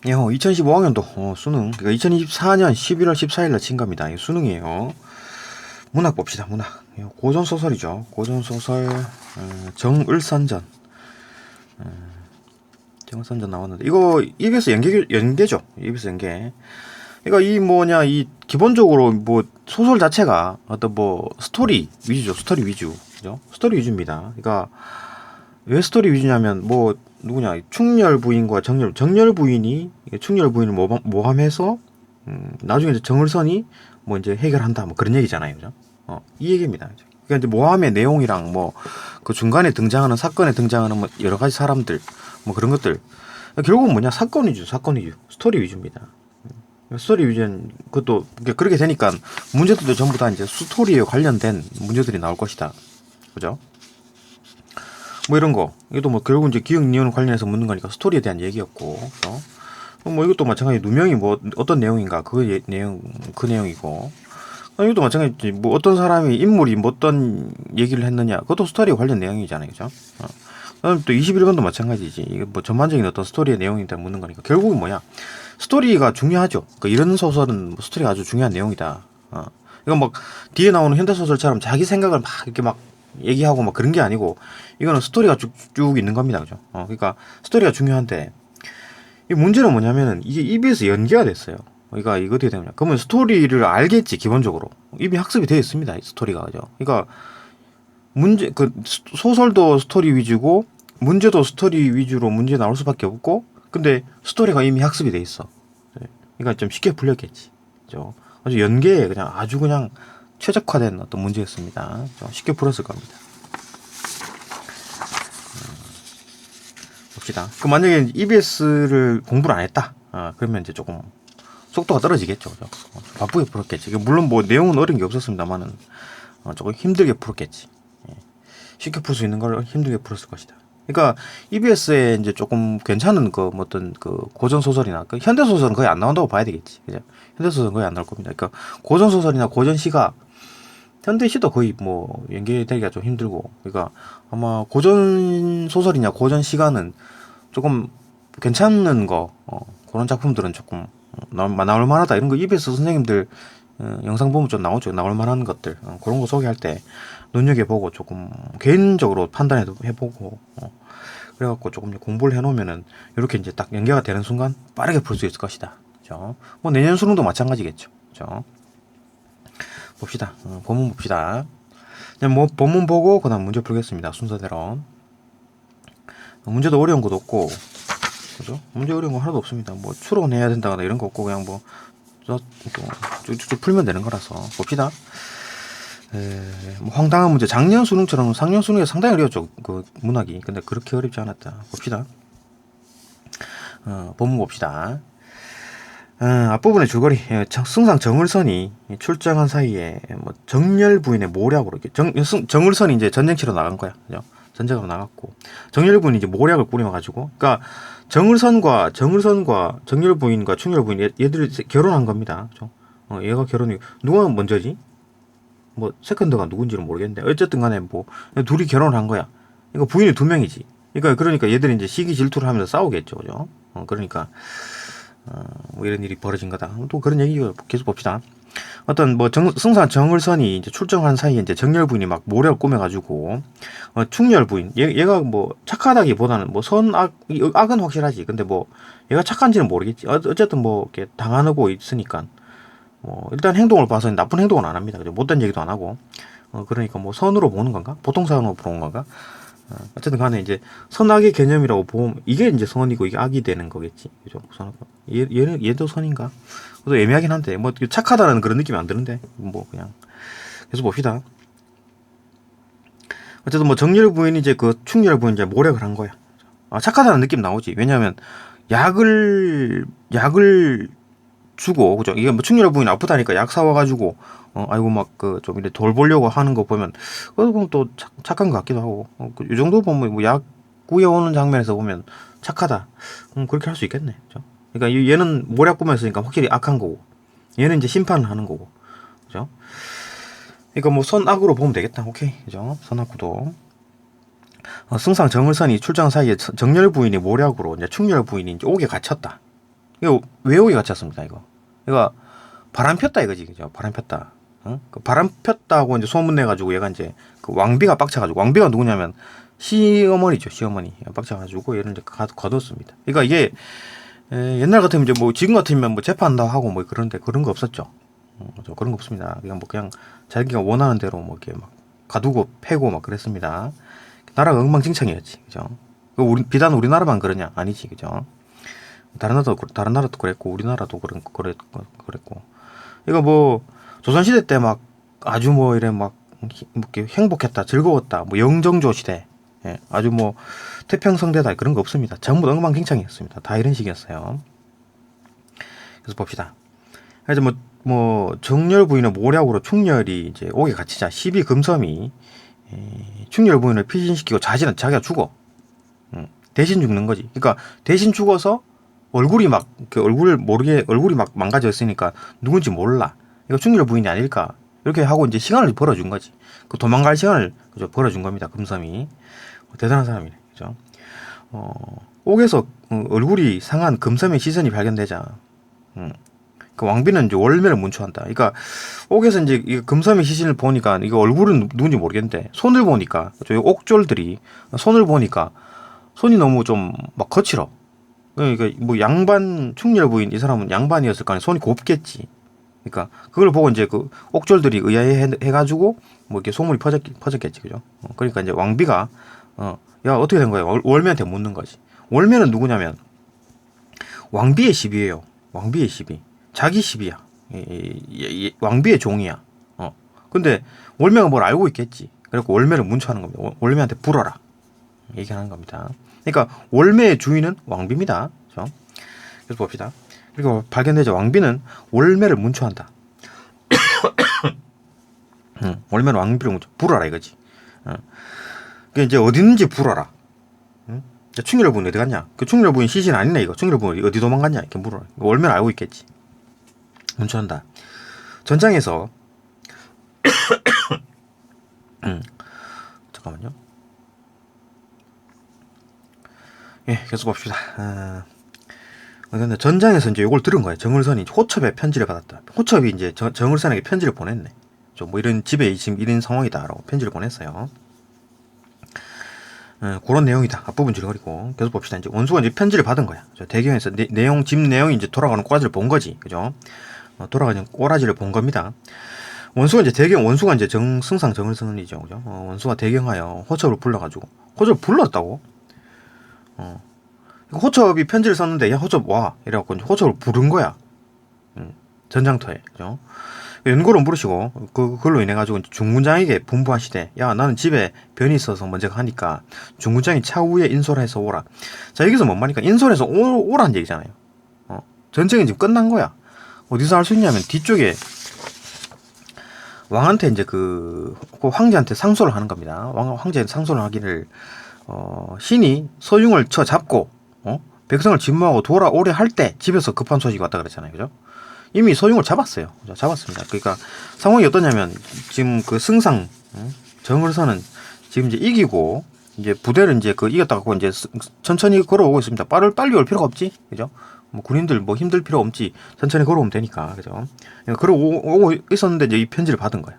예, 2015학년도 수능, 그러니까 2024년 11월 14일 날 친 겁니다. 이 수능이에요. 문학 봅시다. 문학. 고전 소설이죠. 고전 소설 정을선전. 정을선전 나왔는데 이거 EBS 연계죠. EBS 연계. 그러니까 이 뭐냐 이 기본적으로 뭐 소설 자체가 어떤 뭐 스토리 위주죠. 스토리 위주. 그죠? 스토리 위주입니다. 그러니까 왜 스토리 위주냐면 뭐 누구냐 충렬 부인과 정렬 부인이 충렬 부인을 모함해서 나중에 이제 정을선이 뭐 이제 해결한다 뭐 그런 얘기잖아요, 그죠? 이 얘기입니다. 그러니까 이제 모함의 내용이랑 뭐 그 중간에 등장하는 사건에 등장하는 뭐 여러 가지 사람들 뭐 그런 것들 결국은 뭐냐 사건 위주, 스토리 위주입니다. 스토리 위주는 그것도 그렇게 되니까 문제들도 전부 다 이제 스토리에 관련된 문제들이 나올 것이다, 그죠? 뭐 이런 거 이것도 뭐 결국 이제 기억 니은 관련해서 묻는 거니까 스토리에 대한 얘기였고 뭐 이것도 마찬가지 누명이 뭐 어떤 내용인가 그 내용 그 내용이고 이것도 마찬가지 뭐 어떤 사람이 인물이 뭐 어떤 얘기를 했느냐 그것도 스토리에 관련 내용이잖아요, 그죠? 그다음 또 21번도 마찬가지지. 이게 뭐 전반적인 어떤 스토리의 내용인데 묻는 거니까 결국은 뭐냐 스토리가 중요하죠. 그러니까 이런 소설은 뭐 스토리가 아주 중요한 내용이다. 이건 막 뒤에 나오는 현대 소설처럼 자기 생각을 막 이렇게 막 얘기하고 막 그런 게 아니고 이거는 스토리가 쭉쭉 있는 겁니다, 그죠? 그러니까 스토리가 중요한데 이 문제는 뭐냐면은 이게 EBS 연계가 됐어요. 그러니까 이거 어떻게 되냐? 그러면 스토리를 알겠지 기본적으로 이미 학습이 되어 있습니다, 이 스토리가, 그죠? 그러니까 문제 그 소설도 스토리 위주고 문제도 스토리 위주로 문제 나올 수밖에 없고 근데 스토리가 이미 학습이 돼 있어. 그러니까 좀 쉽게 풀렸겠지, 그죠? 아주 연계에 그냥 아주 그냥 최적화된 어떤 문제였습니다. 좀 쉽게 풀었을 겁니다. 봅시다. 그 만약에 EBS를 공부를 안 했다. 그러면 이제 조금 속도가 떨어지겠죠, 그죠? 바쁘게 풀었겠지. 물론 뭐 내용은 어려운 게 없었습니다만은 조금 힘들게 풀었겠지. 쉽게 풀 수 있는 걸 힘들게 풀었을 것이다. 그러니까 EBS에 이제 조금 괜찮은 그 뭐 어떤 그 고전 소설이나 그 현대 소설은 거의 안 나온다고 봐야 되겠지, 그죠? 현대 소설은 거의 안 나올 겁니다. 그러니까 고전 소설이나 고전 시가 현대 시도 거의 뭐 연계되기가 좀 힘들고, 그러니까 아마 고전 소설이냐 고전 시가는 조금 괜찮은 거 그런 작품들은 조금 나올 만하다 이런 거 EBS 선생님들 영상 보면 좀 나오죠. 나올 만한 것들 그런 거 소개할 때 눈여겨보고 조금 개인적으로 판단해도 해보고 그래갖고 조금 공부를 해놓으면은 이렇게 이제 딱 연계가 되는 순간 빠르게 풀 수 있을 것이다. 그죠? 뭐 내년 수능도 마찬가지겠죠. 그죠? 봅시다. 본문 봅시다. 뭐 본문 보고 그다음 문제 풀겠습니다. 순서대로. 문제도 어려운 것도 없고, 그죠? 문제 어려운 거 하나도 없습니다. 뭐 추론해야 된다거나 이런 거 없고 그냥 뭐 쭉쭉 풀면 되는 거라서 봅시다. 뭐 황당한 문제. 작년 수능처럼 상년 수능이 상당히 어려웠죠. 그 문학이. 근데 그렇게 어렵지 않았다. 봅시다. 본문 봅시다. 앞부분의 줄거리. 승상 정을선이 출정한 사이에 뭐 정렬 부인의 모략으로 정을선이 이제 전쟁치러 나간 거야. 그죠? 전쟁으로 나갔고 정렬 부인이 이제 모략을 꾸려가지고, 그러니까 정을선과 정렬 부인과 충렬 부인 얘들이 결혼한 겁니다. 그죠? 얘가 결혼이 누가 먼저지? 뭐 세컨드가 누군지는 모르겠는데 어쨌든 간에 뭐 둘이 결혼을 한 거야. 이거 부인이 두 명이지. 그러니까 얘들이 이제 시기 질투를 하면서 싸우겠죠, 그죠? 그러니까 뭐 이런 일이 벌어진 거다. 또 그런 얘기 계속 봅시다. 어떤 뭐 승사 정을선이 이제 출정한 사이에 이제 정렬 부인이 막 모략을 꾸며가지고 충렬 부인 얘가 뭐 착하다기보다는 뭐 악은 확실하지. 근데 뭐 얘가 착한지는 모르겠지. 어쨌든 뭐 이렇게 당하고 있으니까 뭐 일단 행동을 봐서 나쁜 행동은 안 합니다. 그죠? 못된 얘기도 안 하고 그러니까 뭐 선으로 보는 건가? 보통 사람으로 보는 건가? 어쨌든 간에 이제 선악의 개념이라고 보면 이게 이제 선이고 이게 악이 되는 거겠지. 그죠? 얘도 선인가? 그래도 애매하긴 한데 뭐 착하다는 그런 느낌이 안 드는데 뭐 그냥 계속 봅시다. 어쨌든 뭐 정렬 부인이 이제 그 충렬 부인 이제 모략을 한 거야. 착하다는 느낌 나오지. 왜냐하면 약을 주고, 그죠? 이게 뭐 충렬 부인 아프다니까 약 사와가지고 아이고 막 그 좀 이렇게 돌보려고 하는 거 보면 그건 또 착한 것 같기도 하고 이 정도 보면 뭐 약 구해오는 장면에서 보면 착하다. 그렇게 할 수 있겠네, 그죠? 그러니까 얘는 모략 꾸몄으니까 확실히 악한 거고 얘는 이제 심판을 하는 거고, 그죠? 그러니까 뭐 선악으로 보면 되겠다. 오케이, 그죠? 선악구도. 승상 정을선이 출장 사이에 정렬 부인이 모략으로 이제 충렬 부인이 이제 옥에 갇혔다. 이거 외우기 같지 않습니까? 이거 바람 폈다 이거지, 그죠? 바람 폈다. 어? 그 바람 폈다고 이제 소문 내가지고 얘가 이제 그 왕비가 빡쳐가지고, 왕비가 누구냐면 시어머니죠, 시어머니. 빡쳐가지고 얘를 이제 거뒀습니다. 그러니까 이게 옛날 같으면 이제 뭐 지금 같으면 뭐 재판한다고 하고 뭐 그런데 그런 거 없었죠. 그런 거 없습니다. 그냥 뭐 그냥 자기가 원하는 대로 뭐 이렇게 막 가두고 패고 막 그랬습니다. 나라가 엉망진창이었지, 그죠? 우리 비단 우리나라만 그러냐? 아니지, 그죠? 다른 나라도 그랬고 우리나라도 그랬고. 이거 뭐 조선시대 때 막 아주 뭐 이래 막 이렇게 행복했다, 즐거웠다, 뭐 영정조 시대, 예, 아주 뭐 태평성대다 그런 거 없습니다. 전부 엉망진창이었습니다. 다 이런 식이었어요. 그래서 봅시다. 그래서 뭐 정렬 부인의 모략으로 충렬이 이제 옥에 갇히자 시비 금섬이 충렬 부인을 피신시키고 자기가 죽어. 대신 죽는 거지. 그러니까 대신 죽어서 얼굴이 막 그 얼굴 모르게 얼굴이 막 망가졌으니까 누군지 몰라. 이거 충렬 부인이 아닐까. 이렇게 하고 이제 시간을 벌어준 거지. 그 도망갈 시간을 그죠 벌어준 겁니다. 금섬이. 대단한 사람이네. 그죠? 옥에서 얼굴이 상한 금섬의 시선이 발견되자. 그 왕비는 이제 월매를 문초한다. 그러니까 옥에서 이제 이 금섬의 시신을 보니까 이거 얼굴은 누군지 모르겠는데 손을 보니까 저 옥졸들이 손을 보니까 손이 너무 좀 막 거칠어. 그러니까 뭐 양반 충렬 부인 이 사람은 양반이었을 거 아니야. 손이 곱겠지. 그러니까 그걸 보고 이제 그 옥졸들이 의아해 해가지고 뭐 이렇게 소문이 퍼졌겠지, 그죠? 그러니까 이제 왕비가 야 어떻게 된 거야? 월매한테 묻는 거지. 월매는 누구냐면 왕비의 시비예요. 왕비의 시비. 자기 시비야. 왕비의 종이야. 근데 월매가 뭘 알고 있겠지. 그래갖고 월매를 문초하는 겁니다. 월매한테 불어라. 얘기하는 겁니다. 그러니까 월매의 주인은 왕비입니다. 그렇죠? 그래서 봅시다. 그리고 발견되죠. 왕비는 월매를 문초한다. 월매는 왕비를 문초. 불어라 이거지. 그게 이제 어디 있는지 불어라. 충렬 부인 어디 갔냐? 그 충렬 부인 시신 아니네 이거. 충렬 부인 어디 도망갔냐? 이렇게 물어라. 월매는 알고 있겠지. 문초한다. 전장에서 잠깐만요. 예, 계속 봅시다. 근데 전장에서 이제 이걸 들은 거예요. 정을선이 호첩에 편지를 받았다. 호첩이 이제 정을선에게 편지를 보냈네. 좀 뭐 이런 집에 지금 이런 상황이다라고 편지를 보냈어요. 그런 내용이다. 앞부분 줄거리고 계속 봅시다. 이제 원수가 이제 편지를 받은 거야. 대경에서 집 내용이 이제 돌아가는 꼬라지를 본 거지, 그죠? 돌아가는 꼬라지를 본 겁니다. 원수가 이제 정승상 정을선이죠, 그죠? 원수가 대경하여 호첩을 불러가지고 호첩을 불렀다고? 호첩이 편지를 썼는데 야 호첩 와 이래갖고 호첩을 부른 거야. 전장터에, 그죠? 연고를 물으시고 그걸로 인해 가지고 중군장에게 분부하시되 야 나는 집에 변이 있어서 먼저 가니까 중군장이 차후에 인솔해서 오라. 자 여기서 뭔 말이니까 인솔해서 오라는 얘기잖아요. 전쟁이 지금 끝난 거야. 어디서 할 수 있냐면 뒤쪽에 왕한테 이제 그 황제한테 상소를 하는 겁니다. 황제한테 상소를 하기를 신이 서융을 쳐 잡고 백성을 진모하고 돌아오려 할 때 집에서 급한 소식이 왔다 그랬잖아요, 그죠? 이미 서융을 잡았어요. 잡았습니다. 그러니까 상황이 어떠냐면 지금 그 승상 정을선은 지금 이제 이기고 이제 부대를 이제 그 이겼다고 이제 천천히 걸어오고 있습니다. 빨리 올 필요가 없지, 그죠? 뭐 군인들 뭐 힘들 필요 없지. 천천히 걸어오면 되니까, 그죠? 걸어오고 있었는데 이제 이 편지를 받은 거야.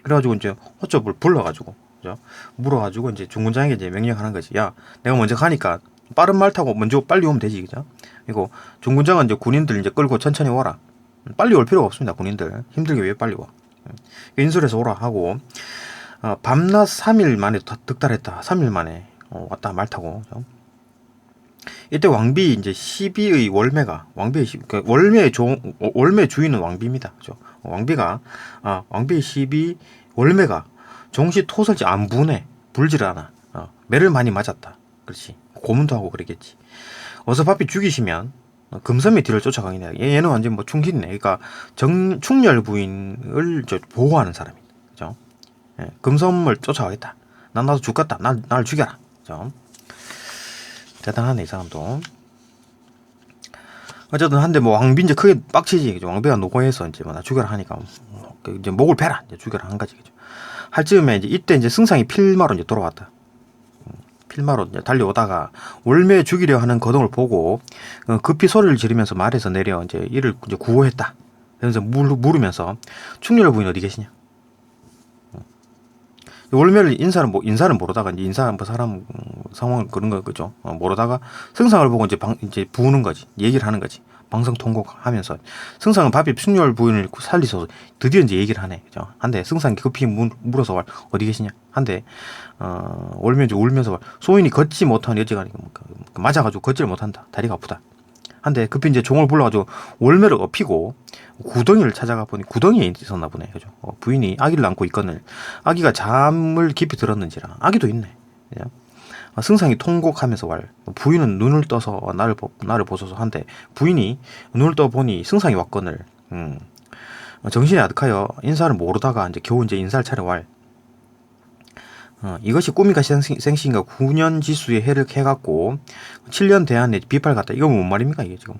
그래가지고 이제 호첩을 불러가지고, 그죠? 물어가지고 이제 중군장에게 이제 명령하는 거지. 야, 내가 먼저 가니까 빠른 말 타고 먼저 빨리 오면 되지, 그죠? 그리고 중군장은 이제 군인들 이제 끌고 천천히 오라. 빨리 올 필요가 없습니다. 군인들 힘들게 왜 빨리 와? 인솔해서 오라 하고 밤낮 3일 만에 득달했다. 3일 만에 왔다 말 타고. 그죠? 이때 왕비 이제 시비의 월매가 월매 주인은 왕비입니다. 그죠? 왕비의 시비 월매가 종시 토설지 안 부네 불질 않아. 매를 많이 맞았다. 그렇지. 고문도 하고 그랬겠지. 어서 바삐 죽이시면 금섬의 뒤를 쫓아가겠네. 얘는 완전 뭐 충신이네. 그러니까 충렬 부인을 보호하는 사람이다. 그죠? 예, 금섬을 쫓아가겠다. 난 나도 죽겠다. 날 죽여라. 그죠? 대단하네 이 사람도. 어쨌든 한데 뭐 왕비 이제 크게 빡치지. 그죠? 왕비가 노고해서 이제 뭐 나 죽여라 하니까 이제 목을 패라. 이제 죽여라 한 가지. 그죠? 할 즈음에 이제 이때 이제 승상이 필마로 이제 돌아왔다. 필마로 이제 달려오다가 월매 죽이려 하는 거동을 보고 급히 소리를 지르면서 말에서 내려 이제 이를 이제 구호했다. 그래서 물으면서 충렬 부인 어디 계시냐? 월매를 인사를 모르다가 이제 인사 뭐 사람 상황을 그런 거 그죠? 모르다가 승상을 보고 이제 부우는 거지. 얘기를 하는 거지. 방송 통곡하면서 승상은 밥이 충렬 부인을 살리셔서 드디어 이제 얘기를 하네. 그죠? 한데 승상이 급히 물어서 어디 계시냐? 한데 월매 이제 울면서 소인이 걷지 못한 여자가 맞아가지고 걷지를 못한다. 다리가 아프다. 한데 급히 이제 종을 불러가지고 월매를 업히고 구덩이를 찾아가 보니 구덩이에 있었나 보네. 그죠? 부인이 아기를 안고 있거늘 아기가 잠을 깊이 들었는지라 아기도 있네. 그죠? 승상이 통곡하면서 부인은 눈을 떠서 나를 보소서 한데 부인이 눈을 떠 보니 승상이 왔거늘 정신이 아득하여 인사를 모르다가 이제 겨우 이제 인사를 차려 이것이 꿈인가 생시인가 9년 지수의 해를 해갖고 7년 대안에 비팔 같다. 이거 뭔 말입니까 이게 지금?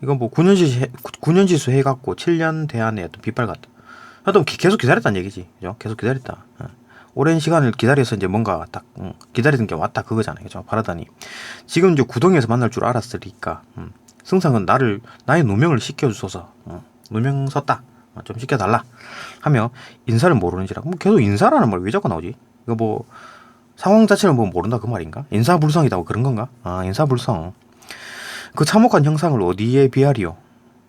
이거 뭐 9년 지수 해갖고 7년 대안에 또 비팔 같다. 하여튼 계속 기다렸다는 얘기지. 그죠? 계속 기다렸다. 오랜 시간을 기다려서 이제 뭔가 딱 기다리던 게 왔다 그거잖아요. 그죠? 바라다니 지금 이제 구덩이에서 만날 줄 알았으니까 승상은 나의 누명을 시켜주소서. 누명 썼다. 좀 시켜달라 하며 인사를 모르는지라. 뭐 계속 인사라는 말 왜 자꾸 나오지? 이거 뭐 상황 자체를 뭐 모른다 그 말인가? 인사불성이다 뭐 그런 건가? 인사불성. 그 참혹한 형상을 어디에 비하리요?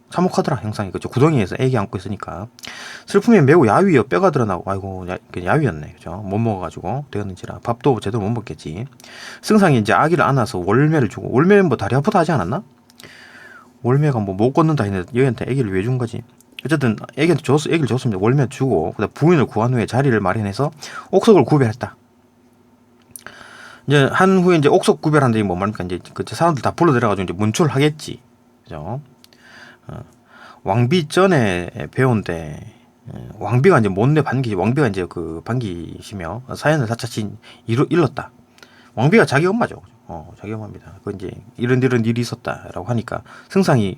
참혹하더라 형상이. 그죠? 구덩이에서 애기 안고 있으니까 슬픔에 매우 야위여 뼈가 드러나고 아이고 야위였네. 그죠? 못 먹어가지고 되었는지라 밥도 제대로 못 먹겠지. 승상이 이제 아기를 안아서 월매를 주고 월매는 뭐 다리 아프다 하지 않았나? 월매가 뭐 못 걷는다 했는데 여기한테 애기를 왜 준 거지? 어쨌든 애기한테 애기를 줬습니다. 월매 주고 그다음 부인을 구한 후에 자리를 마련해서 옥석을 구별했다. 이제 한 후에 이제 옥석 구별한데 뭐 말입니까? 이제 그 사람들 다 불러들여가지고 이제 문출하겠지. 그죠? 왕비 전에 배운데 왕비가 이제 못내 반기 왕비가 이제 그 반기시며 사연을 사차친 일렀다. 왕비가 자기 엄마죠. 자기 엄마입니다. 그 이제 이런 일이 있었다라고 하니까 승상이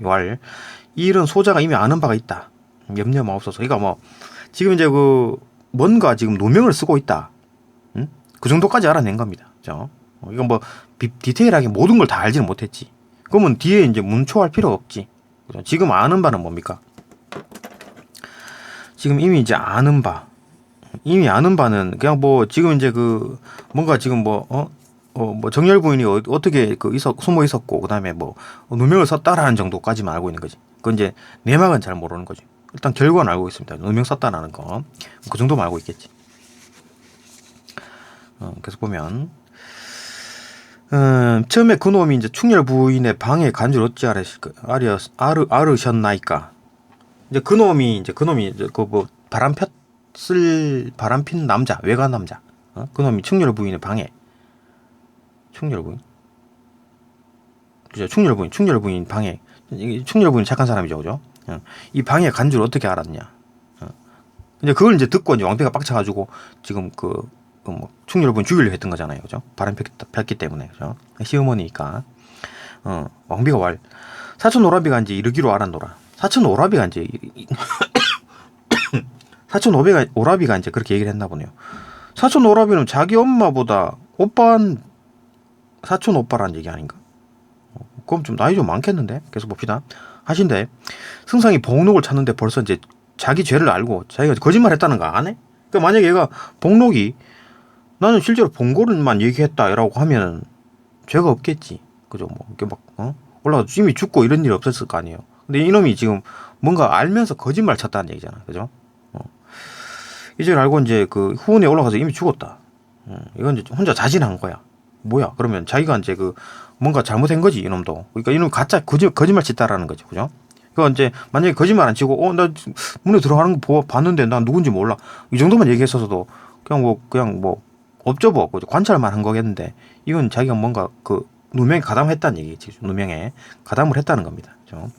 이 일은 소자가 이미 아는 바가 있다. 염려 마옵소서. 그러니까 뭐 지금 이제 그 뭔가 지금 누명을 쓰고 있다. 그 정도까지 알아낸 겁니다. 그죠? 이건 뭐 디테일하게 모든 걸 다 알지는 못했지. 그러면 뒤에 이제 문초할 필요 없지. 그죠? 지금 아는 바는 뭡니까? 지금 이미 이제 아는 바는 그냥 뭐 지금 이제 그 뭔가 지금 뭐 정열 부인이 어떻게 숨어 있었고 그다음에 뭐 누명을 썼다라는 정도까지만 알고 있는 거지. 그건 이제 내막은 잘 모르는 거지. 일단 결과는 알고 있습니다. 누명 썼다라는 거. 그 정도만 알고 있겠지. 계속 보면 처음에 그놈이 이제 충렬 부인의 방에 간 줄 어찌 아르셨나이까. 이제 그놈이 그 뭐 바람핀 남자, 외간 남자. 그놈이 충렬 부인의 방에 충렬 부인 방에 충렬 부인 착한 사람이죠, 그죠? 이 방에 간 줄 어떻게 알았냐? 이제 그걸 이제 듣고 이제 왕비가 빡쳐가지고 지금 뭐 충렬 부인 죽이려 했던 거잖아요, 그죠? 바람 폈기 때문에, 그죠? 시어머니니까 왕비가 사촌 오라비가 이제 이르기로 알았노라. 사촌 오라비가 이제 그렇게 얘기를 했나 보네요. 사촌 오라비는 자기 엄마보다 사촌 오빠라는 얘기 아닌가? 그럼 좀 나이 좀 많겠는데? 계속 봅시다. 하신데 승상이 복록을 찾는데 벌써 이제 자기 죄를 알고 자기가 거짓말 했다는 거 안 해? 그러니까 만약에 얘가 복록이 나는 실제로 본 거만 얘기했다라고 하면 죄가 없겠지. 그죠? 뭐 이렇게 막 올라가서 이미 죽고 이런 일이 없었을 거 아니에요. 근데 이놈이 지금 뭔가 알면서 거짓말 쳤다는 얘기잖아. 그죠? 이제 알고 이제 그 후원에 올라가서 이미 죽었다. 이건 이제 혼자 자진한 거야. 뭐야? 그러면 자기가 이제 뭔가 잘못한 거지, 이놈도. 그러니까 이놈 가짜 거짓말 짓다라는 거죠. 그죠? 그러니까 이제 만약에 거짓말 안 치고 나 문에 들어가는 거 봤는데 난 누군지 몰라. 이 정도만 얘기했어서도 그냥 뭐 업적어 관찰만 한 거겠는데 이건 자기가 뭔가 그 누명에 가담했다는 얘기지. 누명에 가담을 했다는 겁니다. 그죠?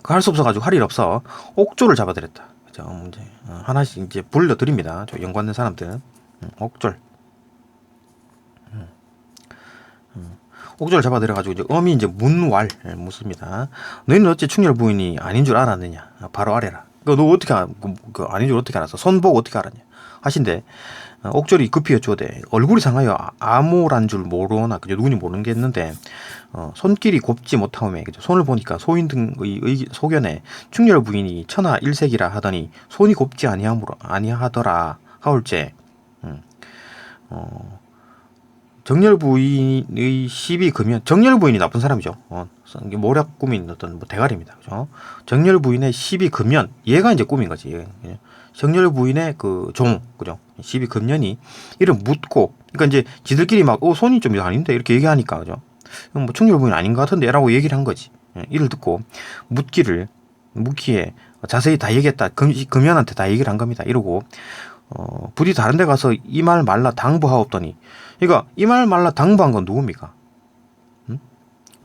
그 할 수 없어가지고 할 일 없어 옥조를 잡아들였다. 그죠? 이제 하나씩 이제 불러드립니다. 저 연관된 사람들. 옥졸. 옥졸을 잡아들여가지고 이제 어미 이제 묻습니다. 너희는 어째 충렬 부인이 아닌 줄 알았느냐? 바로 아래라. 너 어떻게 아닌 줄 어떻게 알았어? 손 보고 어떻게 알았냐? 하신데 옥졸이 급히 여쭈어대 얼굴이 상하여 암호란 줄 모르나 그죠? 누군지 모르는 게 있는데 손길이 곱지 못하오매 그죠? 손을 보니까 소인 등의 소견에 충렬 부인이 천하 일색이라 하더니 손이 곱지 아니하더라 하올째 정렬 부인의 시비 금연 정렬 부인이 나쁜 사람이죠. 이게 모략 꾸민 어떤 뭐 대가리입니다. 그죠? 정렬 부인의 시비 금연 얘가 이제 꾸민 거지. 정렬 부인의 그 종 그죠? 시비 금연이 이를 묻고 그러니까 이제 지들끼리 막 손이 좀 아닌데 이렇게 얘기하니까 그죠? 뭐 충렬 부인 아닌 것 같은데라고 얘기를 한 거지. 이를 듣고 묻기에 자세히 다 얘기했다. 금연한테 다 얘기를 한 겁니다. 이러고 부디 다른 데 가서 이 말 말라 당부하옵더니 그러니까 이 말 말라 당부한 건 누굽니까?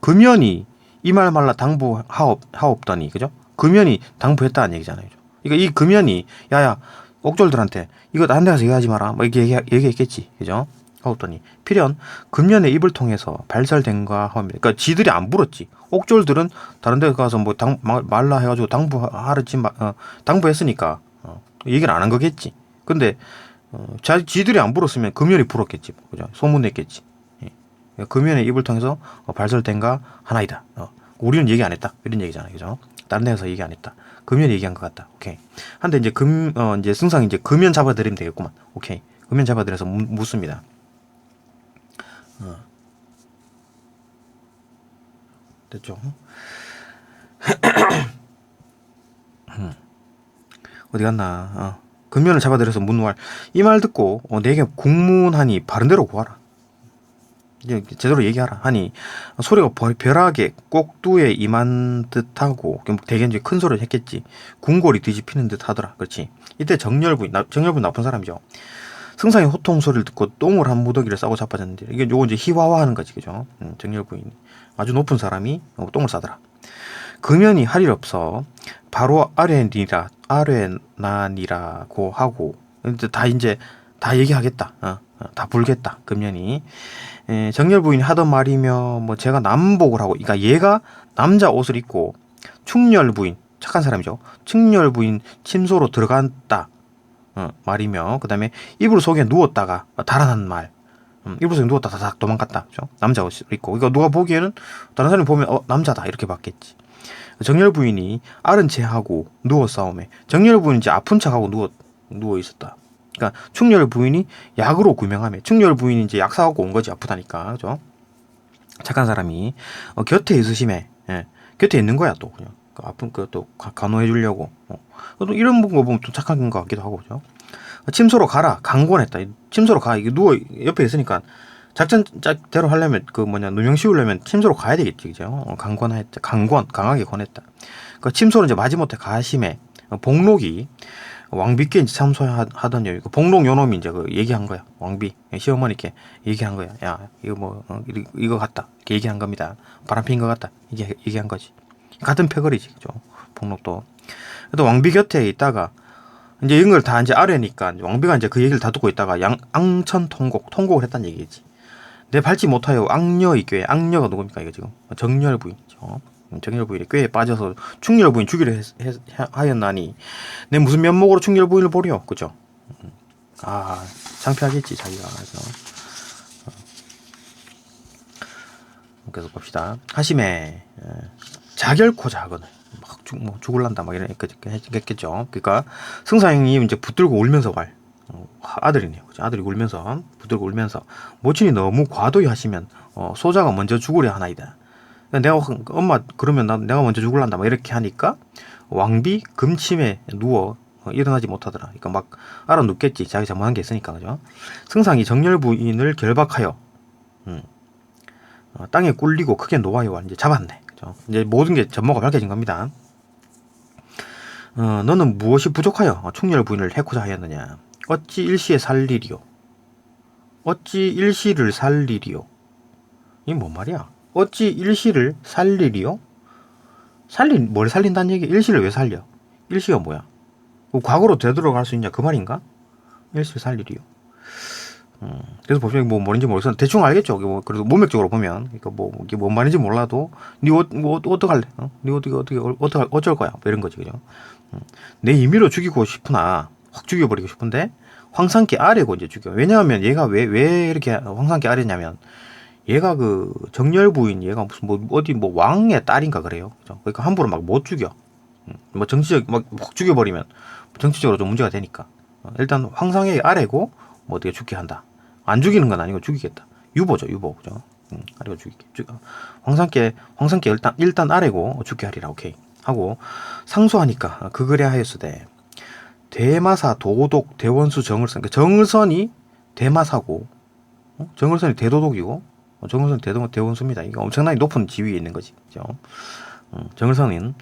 금연이 이 말 말라 당부하옵더니 그죠? 금연이 당부했다는 얘기잖아요. 그러니까 이 금연이 야야 옥졸들한테 이거 다른 데 가서 얘기하지 마라 뭐 이렇게 얘기했겠지. 그죠? 하옵더니 필연 금연의 입을 통해서 발설된가 합니다. 그러니까 지들이 안 불었지. 옥졸들은 다른 데 가서 뭐 말라 해가지고 당부했으니까 얘기를 안 한 거겠지. 근데 지들이 안 불었으면 금연이 불었겠지. 그죠? 소문냈겠지. 예. 금연의 입을 통해서 발설된가 하나이다. 우리는 얘기 안 했다. 이런 얘기잖아요. 그죠? 다른 데서 얘기 안 했다. 금연이 얘기한 것 같다. 오케이. 한데 이제 이제 승상이 이제 금연 잡아드리면 되겠구만. 오케이. 금연 잡아드려서 묻습니다. 됐죠? 어디 갔나? 금연을 잡아들여서 문왈 이 말 듣고 내게 국문하니 바른대로 구하라. 제대로 얘기하라 하니 소리가 벼락에 꼭두에 임한 듯하고 되게 이제 큰 소리를 했겠지. 궁궐이 뒤집히는 듯하더라. 그렇지. 이때 정렬부인 나쁜 사람이죠. 승상의 호통 소리를 듣고 똥을 한 무더기를 싸고 자빠졌는데 이게 요거 이제 희화화하는 거지. 그죠? 정렬부인 아주 높은 사람이 똥을 싸더라. 금연이 할 일 없어 바로 아뢰나니라고 하고 이제 다 얘기하겠다. 다 불겠다. 금연이 정렬 부인이 하던 말이며 뭐 제가 남복을 하고 그러니까 얘가 남자 옷을 입고 충렬 부인 착한 사람이죠. 충렬 부인 침소로 들어갔다 말이며 그 다음에 이불 속에 누웠다가 달아난 말 이불 속에 누웠다 다닥 도망갔다. 그죠? 남자 옷을 입고 이거 누가 보기에는 다른 사람이 보면 남자다 이렇게 봤겠지. 정렬 부인이 앓은 채 하고 누워 싸움에 정렬 부인이 이제 아픈 척하고 누워 있었다. 그러니까 충렬 부인이 약으로 구명하며 충렬 부인이 이제 약 사갖고 온 거지 아프다니까. 그죠? 착한 사람이 곁에 있으심에 곁에 있는 거야 또 그냥 아픈 또 간호해 주려고 또 이런 거 보면 좀 착한 것 같기도 하고. 그죠? 침소로 가라 강권했다. 침소로 가 이게 누워 옆에 있으니까 작전대로 하려면 누명 씌우려면 침소로 가야 되겠지. 그죠? 강권했다. 강하게 권했다. 그 침소로 이제 마지못해 가심에 복록이 왕비께 이제 참소하던 여유. 복록 요놈이 이제 얘기한 거야. 왕비 시어머니께 얘기한 거야. 야 이거 이거 같다. 이렇게 얘기한 겁니다. 바람핀 것 같다. 이게 얘기한 거지. 같은 패거리지. 그죠? 복록도. 또 왕비 곁에 있다가 이제 이런 걸 다 이제 아뢰니까 왕비가 이제 그 얘기를 다 듣고 있다가 앙천 통곡을 했다는 얘기지. 내 밟지 못하여 악녀의 꾀. 악녀가 누굽니까 이거 지금? 정렬 부인이죠. 정렬 부인이 꾀에 빠져서 충렬 부인 죽이려 하였나니 내 무슨 면목으로 충렬 부인을 보려. 그죠? 창피하겠지 자기가. 그래서 봅시다. 하심에 자결코자 하거든. 막 죽을란다 막 이런 했겠죠. 그러니까 승상이 이제 붙들고 울면서 아들이네요. 그죠? 아들이 붙들고 울면서 모친이 너무 과도히 하시면 소자가 먼저 죽으려 하나이다. 내가 엄마 그러면 내가 먼저 죽을란다 막 이렇게 하니까 왕비 금침에 누워 일어나지 못하더라. 그러니까 막 알아 눕겠지. 자기 잘못한 게 있으니까. 그죠? 승상이 정렬 부인을 결박하여 땅에 꿀리고 크게 놓아요. 이제 잡았네. 그죠? 이제 모든 게 전모가 밝혀진 겁니다. 너는 무엇이 부족하여 충렬 부인을 해코자 하였느냐? 어찌 일시에 살리리요? 어찌 일시를 살리리요? 이게 뭔 말이야? 어찌 일시를 살리리요? 뭘 살린다는 얘기? 일시를 왜 살려? 일시가 뭐야? 과거로 되돌아갈 수 있냐? 그 말인가? 일시를 살리리요. 그래서 보시면 뭔지 모르겠어. 대충 알겠죠. 그래도 문맥적으로 보면, 그러니까 이게 뭔 말인지 몰라도, 어떡할래? 어쩔 거야? 뭐 이런 거지, 그죠? 내 임의로 죽이고 싶으나, 확 죽여버리고 싶은데, 황산기 아래고 이제 죽여. 왜냐하면 얘가 왜 이렇게 황산기 아래냐면 얘가 그 정열 부인 얘가 무슨 뭐 어디 뭐 왕의 딸인가 그래요. 그죠? 그러니까 함부로 막 못 죽여. 뭐 정치적 막 죽여버리면 정치적으로 좀 문제가 되니까 일단 황상의 아래고 뭐 어떻게 죽게 한다. 안 죽이는 건 아니고 죽이겠다. 유보죠, 유보. 그죠? 아래고 죽이게. 황상께 일단 아래고 죽게 하리라. 오케이. 하고 상소하니까 그 그래 하였으되 대마사 도독 대원수 정을선. 그러니까 정을선이 대마사고 정을선이 대도독이고 정을선이 대원수입니다. 이거 엄청나게 높은 지위에 있는 거지. 그죠? 정을선은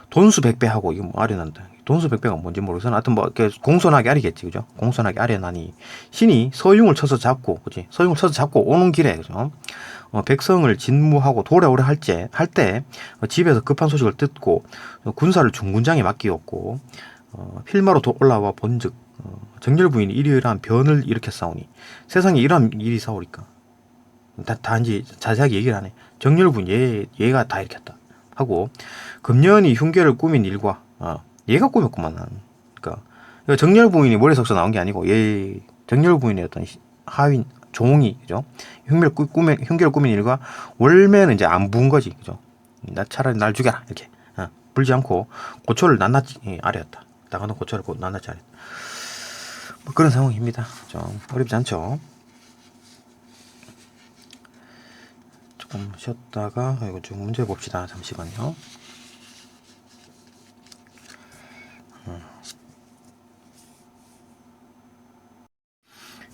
돈수 백배하고 이거 뭐 아련한다. 돈수 백배가 뭔지 모르겠으나 하여튼 뭐 이렇게 공손하게 아리겠지. 그죠? 공손하게 아련하니 신이 서융을 쳐서 잡고 그지? 서융을 쳐서 잡고 오는 길에 그죠? 백성을 진무하고 돌아오려 할 때 집에서 급한 소식을 듣고 군사를 중군장에 맡기었고 필마로 올라와 본즉 정열 부인이 이러한 변을 일으켰사오니 세상에 이러한 일이 사오리까. 단지 자세하게 얘기를 하네. 정열 부인 얘가 다 일으켰다 하고 금년이 흉계를 꾸민 일과 얘가 꾸몄구만. 그러니까 정열 부인이 머리석서 나온 게 아니고 얘 정열 부인의 어떤 하윈 종이 그죠? 흉계를 꾸민 일과 월매는 이제 안 부은 거지. 그죠? 나 차라리 날 죽여라 이렇게 불지 않고 고초를 낱낱이 아뢰었다. 나가는 고초를 낱낱이 아뢰었다. 뭐 그런 상황입니다. 좀 어렵지 않죠? 조금 쉬었다가 이거 좀 문제 봅시다. 잠시만요.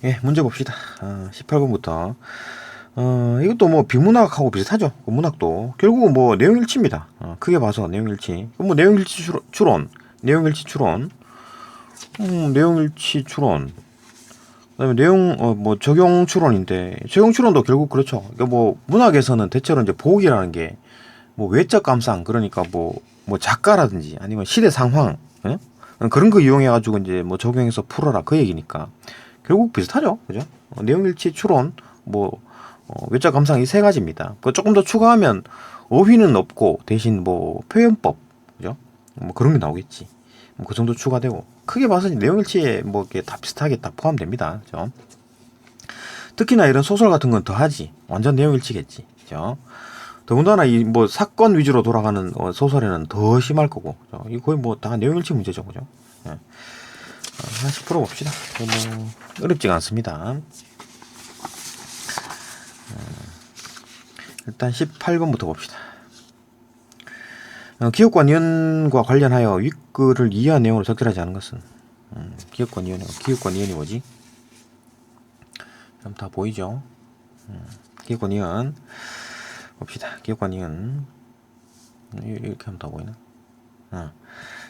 예, 문제 봅시다. 18번부터. 이것도 뭐 비문학하고 비슷하죠. 그 문학도. 결국은 뭐 내용일치입니다. 크게 봐서 내용일치. 뭐 내용일치 추론. 내용일치 추론. 내용일치 추론. 그다음에 뭐 적용 추론인데, 적용 추론도 결국 그렇죠. 그러니까 뭐 문학에서는 대체로 이제 보기라는 게 뭐 외적 감상, 그러니까 뭐 작가라든지 아니면 시대 상황, 예? 그런 거 이용해가지고 이제 뭐 적용해서 풀어라 그 얘기니까. 결국 비슷하죠. 그죠? 내용일치 추론, 외적 감상 이 세 가지입니다. 조금 더 추가하면 어휘는 없고 대신 뭐 표현법, 그죠? 뭐 그런 게 나오겠지. 뭐 그 정도 추가되고 크게 봐서 내용일치에 뭐 이렇게 다 비슷하게 다 포함됩니다. 그죠? 특히나 이런 소설 같은 건 더 하지. 완전 내용일치겠지. 그죠? 더군다나 이 뭐 사건 위주로 돌아가는 소설에는 더 심할 거고. 그죠? 이 거의 뭐 다 내용일치 문제죠. 그죠? 예. 하나씩 풀어봅시다. 뭐 어렵지가 않습니다. 일단 18번부터 봅시다. 기업과 니은과 관련하여 윗글을 이해한 내용으로 적절하지 않은 것은 기업과 니은이 뭐지? 그럼 다 보이죠? 기업과 니은 봅시다. 기업과 니은 이렇게 하면 다 보이나?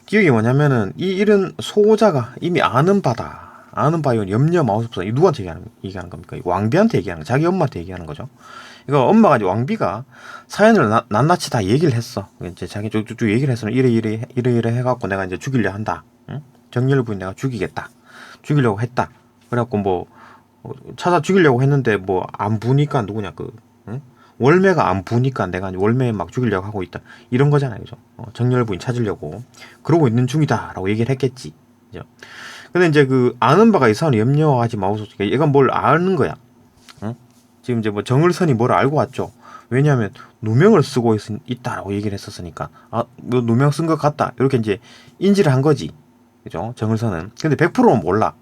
기억이 뭐냐면은 이 일은 소자가 이미 아는 바요 염려 마옵소서. 이 누구한테 얘기하는 겁니까? 왕비한테 얘기하는 거, 자기 엄마한테 얘기하는 거죠. 이거 엄마가 이제 왕비가 사연을 낱낱이 다 얘기를 했어. 이제 자기 쭉쭉 얘기를 했으면 이래 해갖고 내가 이제 죽이려 한다. 응? 정열 부인 내가 죽이려고 했다. 그래갖고 뭐 찾아 죽이려고 했는데 뭐 안 부니까 누구냐 응? 월매가 안 부니까 내가 월매 막 죽이려고 하고 있다. 이런 거잖아요. 그죠? 정열 부인 찾으려고 그러고 있는 중이다라고 얘기를 했겠지. 그죠? 근데 이제 그 아는 바가 있어서 염려하지 마옵소서. 얘가 뭘 아는 거야. 응? 지금 이제 뭐 정을선이 뭘 알고 왔죠. 왜냐하면 누명을 쓰고 있다라고 얘기를 했었으니까 뭐 누명 쓴 것 같다 이렇게 이제 인지를 한 거지. 그죠? 정을선은. 근데 100%는 몰라.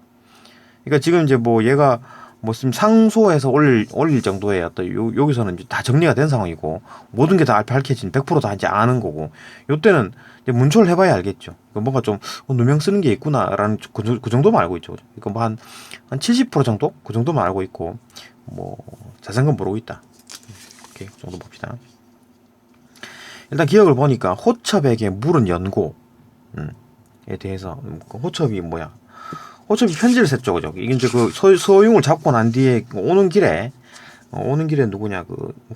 그러니까 지금 이제 뭐 얘가 뭐 지금 상소해서 올릴 정도의 어떤 여기서는 이제 다 정리가 된 상황이고 모든 게 다 밝혀진 100%다 이제 아는 거고 요때는 이제 문초를 해봐야 알겠죠. 뭔가 좀 누명 쓰는 게 있구나라는 그 정도만 알고 있죠. 그러니까 뭐 한 70% 정도 그 정도만 알고 있고 뭐 자세한 건 모르고 있다. 오케이, 그 정도 봅시다. 일단 기억을 보니까 호첩에게 물은 연고에 대해서 호첩이 뭐야? 호첩이 편지를 썼죠, 그죠? 이게 이제 그 서용을 잡고 난 뒤에 오는 길에 누구냐,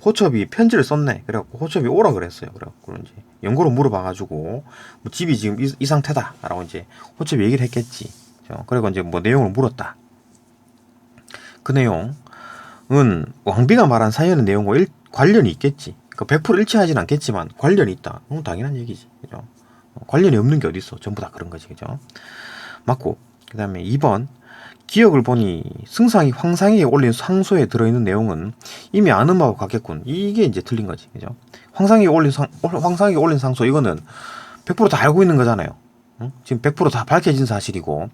호첩이 편지를 썼네. 그래갖고 호첩이 오라 그랬어요. 그래갖고 이제 연고로 물어봐가지고, 뭐 집이 지금 이 상태다라고 이제 호첩이 얘기를 했겠지. 그리고 이제 뭐 내용을 물었다. 그 내용은 왕비가 말한 사연의 내용과 관련이 있겠지. 그러니까 100% 일치하진 않겠지만 관련이 있다. 당연한 얘기지, 그죠? 관련이 없는 게 어딨어. 전부 다 그런 거지, 그죠? 맞고. 그 다음에 2번 기억을 보니 승상이 황상에게 올린 상소에 들어있는 내용은 이미 아는 바와 같겠군. 이게 이제 틀린 거지, 그죠? 황상에게 올린 상소, 이거는 100%다 알고 있는 거잖아요. 응? 지금 100%다 밝혀진 사실이고,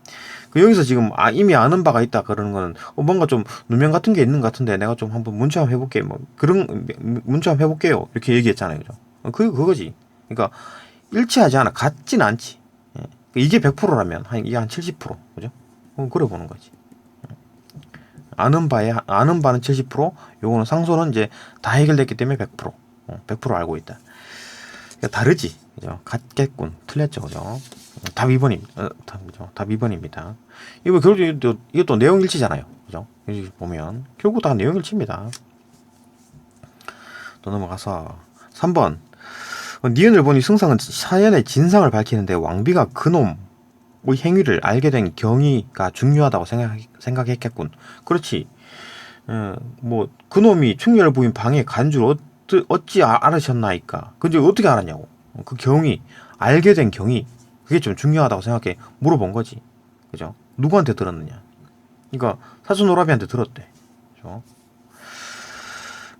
여기서 지금 이미 아는 바가 있다 그러는 거는 뭔가 좀 누명 같은 게 있는 것 같은데 내가 좀 한번 문자 한번 해볼게, 뭐 그런 문자 한번 해볼게요, 이렇게 얘기했잖아요, 그죠? 그거지. 그러니까 일치하지 않아, 같진 않지. 예. 이게 100%라면 이게 한 70%, 그죠? 그래 보는 거지. 아는 바는 70%, 요거는 상소는 이제 다 해결됐기 때문에 100%, 100% 알고 있다. 그러니까 다르지, 그죠? 같겠군. 틀렸죠, 그죠? 답 2번입니다. 답 2번입니다. 이거 결국 이것도 내용 일치잖아요, 그죠? 여기 보면 결국 다 내용 일치입니다. 또 넘어가서 3번. 니은을 보니 승상은 사연의 진상을 밝히는데 왕비가 그놈의 행위를 알게 된 경위가 중요하다고 생각했겠군. 그렇지. 뭐 그놈이 충렬 부인 방에 간 줄 어찌 알으셨나이까. 근데 어떻게 알았냐고. 그 경위, 알게 된 경위, 그게 좀 중요하다고 생각해 물어본 거지, 그죠? 누구한테 들었느냐. 그러니까 사촌 오라비한테 들었대, 그죠?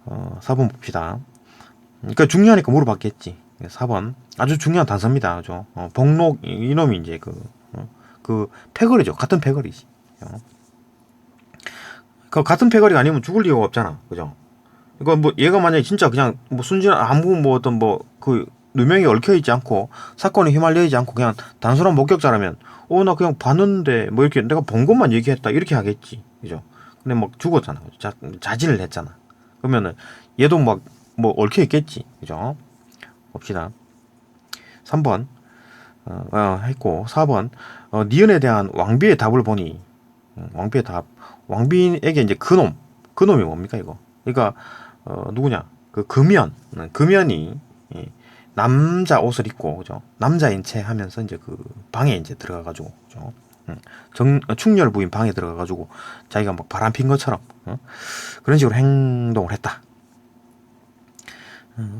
4번 봅시다. 그러니까 중요하니까 물어봤겠지. 4번 아주 중요한 단서입니다, 그죠? 복록, 이놈이 이제 그 패거리죠. 같은 패거리지. 그 같은 패거리가 아니면 죽을 이유가 없잖아, 그죠? 이거 뭐 얘가 만약에 진짜 그냥 뭐 순진한 아무 뭐 어떤 뭐 그 누명이 얽혀 있지 않고 사건에 휘말려 있지 않고 그냥 단순한 목격자라면 나 그냥 봤는데 뭐 이렇게 내가 본 것만 얘기했다 이렇게 하겠지, 그죠? 근데 막 죽었잖아, 자진을 했잖아. 그러면은 얘도 막 뭐 얽혀 있겠지, 그죠? 봅시다. 3번 했고 4번 니은에 대한 왕비의 답을 보니 왕비의 답, 왕비에게 이제 그놈이 뭡니까 이거? 그러니까 누구냐? 그 금연이 남자 옷을 입고, 그죠? 남자인 채 하면서 이제 그 방에 이제 들어가가지고, 그죠? 충렬 부인 방에 들어가가지고 자기가 막 바람 핀 것처럼 그런 식으로 행동을 했다.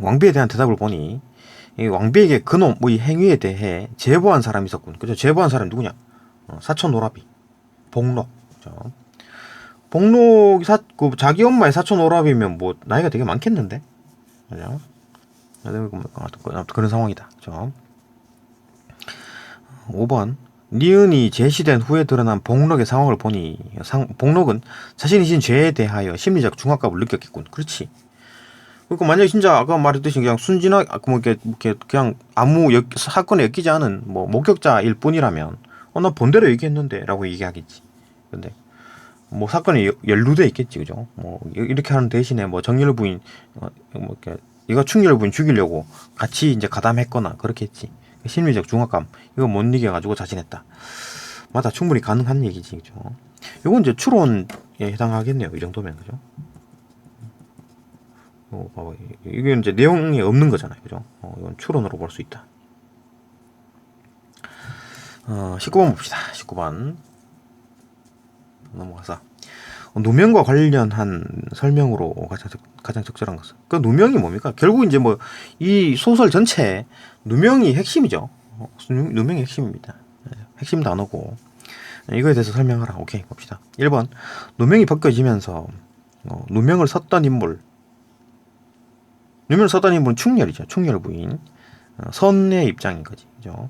왕비에 대한 대답을 보니 이 왕비에게 그놈의 행위에 대해 제보한 사람이 있었군. 그죠? 제보한 사람이 누구냐? 사촌 오라비, 복록. 그죠? 복록이 자기 엄마의 사촌 오라비면 뭐 나이가 되게 많겠는데, 그죠? 그런 상황이다. 그죠? 5번. 니은이 제시된 후에 드러난 복록의 상황을 보니 복록은 자신이 진 죄에 대하여 심리적 중압감을 느꼈겠군. 그렇지. 그러니까 만약에 진짜 아까 말했듯이 그냥 순진하게 뭐 이렇게 그냥 아무 사건에 엮이지 않은 뭐 목격자일 뿐이라면 나 본대로 얘기했는데라고 얘기하겠지. 근데 뭐 사건에 연루돼 있겠지, 그죠? 뭐 이렇게 하는 대신에 뭐 정렬 부인 뭐 이렇게 이거 충렬 부인 죽이려고 같이 이제 가담했거나 그렇겠지. 심리적 중압감 이거 못 이겨가지고 자진했다. 맞아, 충분히 가능한 얘기지, 그죠? 이건 이제 추론에 해당하겠네요, 이 정도면, 그죠? 봐봐, 이게 이제 내용이 없는 거잖아요, 그죠? 이건 추론으로 볼 수 있다. 19번 봅시다. 19번 넘어가서 누명과 관련한 설명으로 가장 적절한 것은 그 누명이 뭡니까? 결국 이제 뭐 이 소설 전체에 누명이 핵심이죠. 누명이 핵심입니다. 핵심 단어고 이거에 대해서 설명하라. 오케이, 봅시다. 1번 누명이 벗겨지면서 누명을 썼던 인물은 충렬이죠. 충렬 부인 선의 입장인 거지, 그죠?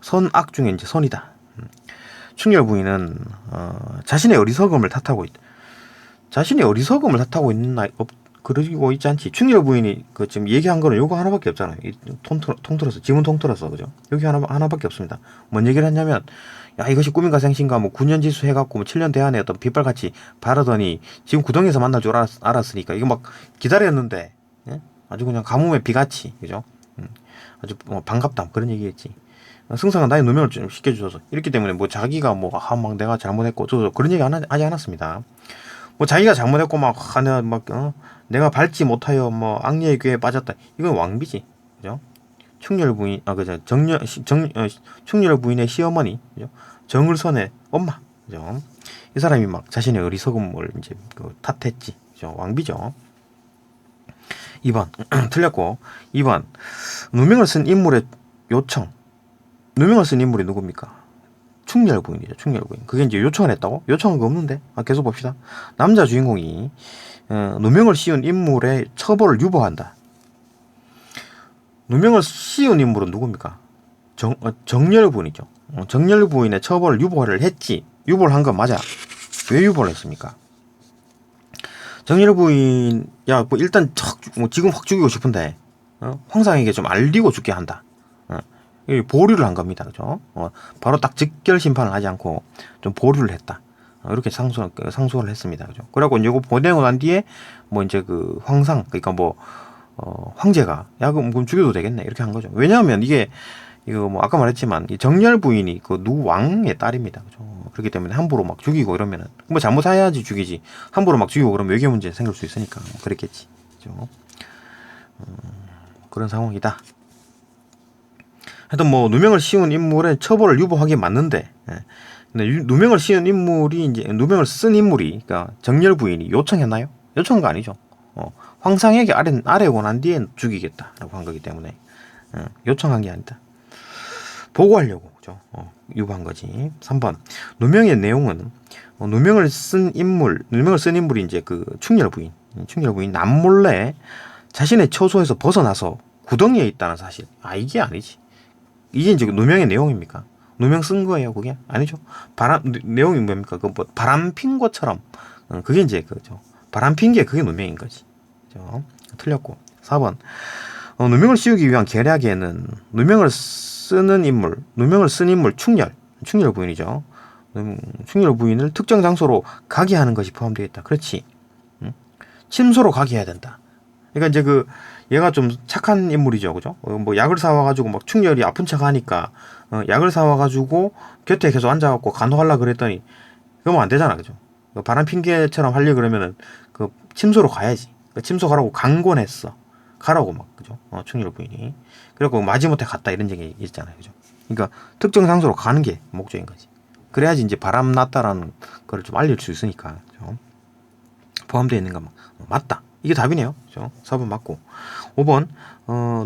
선악 중에 이제 선이다. 충렬 부인은 자신의 어리석음을 탓하고 있다. 자신의 어리석음을 탓하고 그러고 있지 않지. 충렬 부인이 지금 얘기한 거는 요거 하나밖에 없잖아요. 통틀어서 지문 통틀어서, 그죠? 여기 하나밖에 없습니다. 뭔 얘기를 했냐면, 야, 이것이 꿈인가 생신가 뭐 9년 지수 해갖고 뭐 7년 대안에 어떤 빗발같이 바라더니 지금 구덩이에서 만날 줄 알았으니까 이거 막 기다렸는데, 예? 아주 그냥 가뭄에 비같이, 그죠? 아주 반갑다 그런 얘기했지. 승상은 나의 누명을 좀 시켜주셔서 이렇기 때문에 뭐 자기가 막 내가 잘못했고 그런 얘기 하지 않았습니다. 뭐 자기가 잘못했고 내가 밟지 못하여 뭐 악녀의 귀에 빠졌다. 이건 왕비지, 그죠? 충렬 부인 그죠? 충렬 부인의 시어머니, 그죠? 정을선의 엄마, 그죠? 이 사람이 막 자신의 어리석음을 이제 탓했지, 그죠? 왕비죠. 2번 틀렸고 2번 누명을 쓴 인물의 요청. 누명을 쓴 인물이 누굽니까? 충렬 부인이죠. 충렬 부인. 그게 이제 요청을 했다고? 요청한 거 없는데? 계속 봅시다. 남자 주인공이 누명을 씌운 인물의 처벌을 유보한다. 누명을 씌운 인물은 누굽니까? 정렬 부인이죠. 정렬 부인의 처벌을 유보를 했지. 유보를 한 건 맞아. 왜 유보를 했습니까? 정렬 부인, 야, 뭐 일단 지금 확 죽이고 싶은데, 황상에게 좀 알리고 죽게 한다. 보류를 한 겁니다. 그죠? 바로 딱 직결 심판을 하지 않고 좀 보류를 했다. 이렇게 상소를 했습니다. 그죠? 그래갖고 이거 보내고 난 뒤에 뭐 이제 그 황상, 그러니까 뭐, 황제가, 야, 그럼 죽여도 되겠네. 이렇게 한 거죠. 왜냐하면 이거 뭐 아까 말했지만 이 정렬 부인이 그 누왕의 딸입니다. 그죠? 그렇기 때문에 함부로 막 죽이고 이러면은 뭐 잘못해야지 죽이지. 함부로 막 죽이고 그러면 외교 문제 생길 수 있으니까 뭐 그랬겠지. 그죠? 그런 상황이다. 하여튼 뭐 누명을 씌운 인물의 처벌을 유보하기 맞는데, 근데 누명을 씌운 인물이 이제 누명을 쓴 인물이 그러니까 정렬 부인이 요청했나요? 요청한 거 아니죠. 황상에게 아뢰고 난 뒤에 죽이겠다라고 한 거기 때문에 요청한 게 아니다. 보고하려고 그죠? 유보한 거지. 3번 누명의 내용은 누명을 쓴 인물이 이제 그 충렬 부인 남몰래 자신의 처소에서 벗어나서 구덩이에 있다는 사실. 이게 아니지. 이게 이제 누명의 내용입니까? 누명 쓴 거예요, 그게? 아니죠. 내용이 뭡니까? 그 뭐 바람 핀 것처럼. 그게 이제 그죠. 바람 핀 게 그게 누명인 거지. 그죠? 틀렸고. 4번. 누명을 씌우기 위한 계략에는 누명을 쓴 인물 충렬 부인이죠. 충렬 부인을 특정 장소로 가게 하는 것이 포함되어 있다. 그렇지. 침소로 가게 해야 된다. 그러니까 이제 얘가 좀 착한 인물이죠, 그죠? 뭐 약을 사와가지고 막 충렬이 아픈 척 하니까 약을 사와가지고 곁에 계속 앉아갖고 간호하려 그랬더니 그러면 안 되잖아, 그죠? 바람 핑계처럼 하려 그러면은 그 침소로 가야지. 침소 가라고 강권했어. 가라고 막, 그죠? 충렬 부인이. 그래갖고 마지못해 갔다 이런 얘기 있잖아요, 그죠? 그러니까 특정 장소로 가는 게 목적인 거지. 그래야지 이제 바람 났다라는 걸 좀 알릴 수 있으니까, 그죠? 포함되어 있는 거 맞다. 이게 답이네요. 그죠? 4번 맞고. 5번,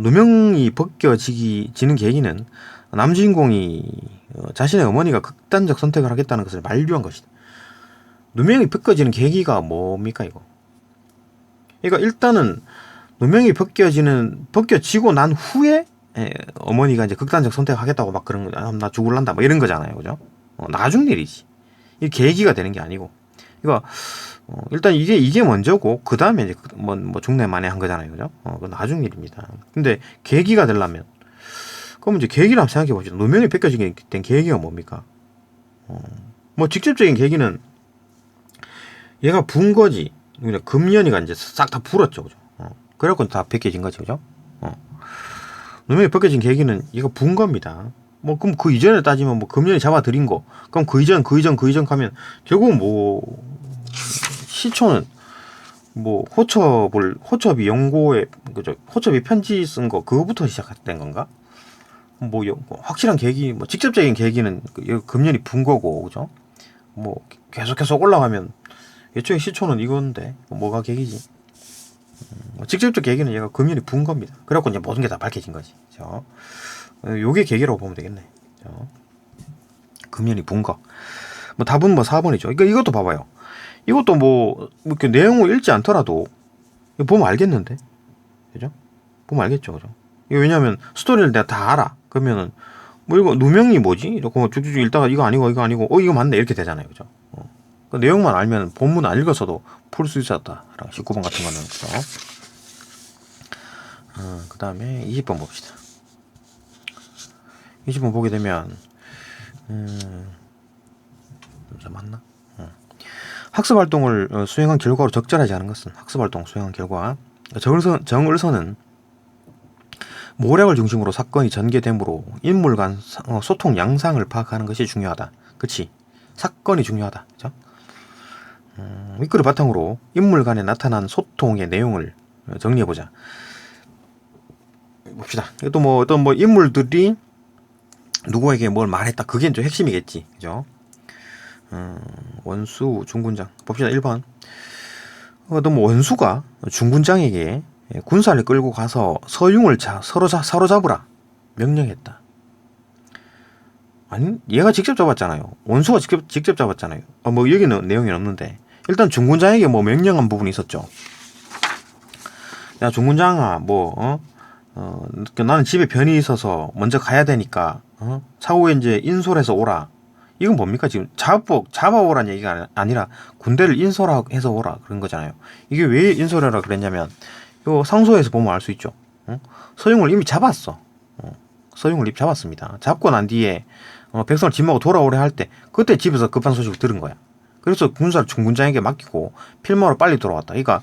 누명이 벗겨지는 계기는 남주인공이 자신의 어머니가 극단적 선택을 하겠다는 것을 만류한 것이다. 누명이 벗겨지는 계기가 뭡니까, 이거? 그러니까 일단은 누명이 벗겨지고 난 후에 어머니가 이제 극단적 선택하겠다고 막 그런 거, 나 죽을란다, 뭐 이런 거잖아요. 그죠? 나중 일이지. 이게 계기가 되는 게 아니고. 그러니까 일단 이게 먼저고 그 다음에 이제 뭐 중내 만에 한 거잖아요, 그죠? 그 나중 일입니다. 근데 계기가 되려면 그럼 이제 계기를 한번 생각해 봅시다. 누명이 벗겨지게 된 계기가 뭡니까? 뭐 직접적인 계기는 얘가 분 거지. 그냥 금연이가 이제 싹 다 불었죠, 그죠? 그래갖고 다 벗겨진 거지, 그죠? 누명이 벗겨진 계기는 얘가 분 겁니다. 뭐 그럼 그 이전에 따지면 뭐 금연이 잡아들인 거, 그럼 그 이전 가면 결국 뭐 시초는 뭐 호첩이 연고에 그죠? 호첩이 편지 쓴 거 그거부터 시작된 건가? 뭐 확실한 계기, 뭐 직접적인 계기는 금년이 분 거고, 그죠? 뭐 계속해서 올라가면 애초에 시초는 이건데 뭐가 계기지? 직접적 계기는 얘가 금년이 분 겁니다. 그래갖고 이제 모든 게 다 밝혀진 거지, 그죠? 요게 계기라고 보면 되겠네. 그죠? 금년이 분 거. 뭐 답은 뭐 4번이죠. 그러니까 이것도 봐봐요. 이것도 뭐 이렇게 내용을 읽지 않더라도 보면 알겠는데, 그죠? 보면 알겠죠, 그죠? 이거 왜냐면 스토리를 내가 다 알아. 그러면은 뭐 이거 누명이 뭐지? 이렇게 뭐 쭉쭉 읽다가 이거 아니고 이거 맞네 이렇게 되잖아요, 그죠? 그 내용만 알면 본문 안 읽어서도 풀 수 있었다. 19번 같은 거는, 그죠? 그 다음에 20번 봅시다. 20번 보게 되면 맞나? 학습활동을 수행한 결과로 적절하지 않은 것은 학습활동 수행한 결과 정을선은 모략을 중심으로 사건이 전개되므로 인물 간 소통 양상을 파악하는 것이 중요하다. 그치? 사건이 중요하다. 그죠? 이거를 바탕으로 인물 간에 나타난 소통의 내용을 정리해보자. 봅시다. 또 뭐 어떤 뭐 인물들이 누구에게 뭘 말했다. 그게 좀 핵심이겠지. 그죠? 원수, 중군장. 봅시다. 1번. 어떤 뭐 원수가 중군장에게 군사를 끌고 가서 서융을 사로잡으라 명령했다. 아니, 얘가 직접 잡았잖아요. 원수가 직접 잡았잖아요. 뭐 여기는 내용이 없는데 일단 중군장에게 뭐 명령한 부분이 있었죠. 야, 중군장아, 나는 집에 변이 있어서 먼저 가야 되니까, 차후에 이제 인솔해서 오라. 이건 뭡니까? 지금 잡아오란 얘기가 아니라 군대를 인솔해서 오라. 그런 거잖아요. 이게 왜 인솔해라 그랬냐면, 요 상소에서 보면 알 수 있죠. 서용을 이미 잡았어. 서용을 이미 잡았습니다. 잡고 난 뒤에, 백성을 집하고 돌아오래 할 때, 그때 집에서 급한 소식을 들은 거야. 그래서 군사를 중군장에게 맡기고, 필마로 빨리 돌아왔다. 그러니까,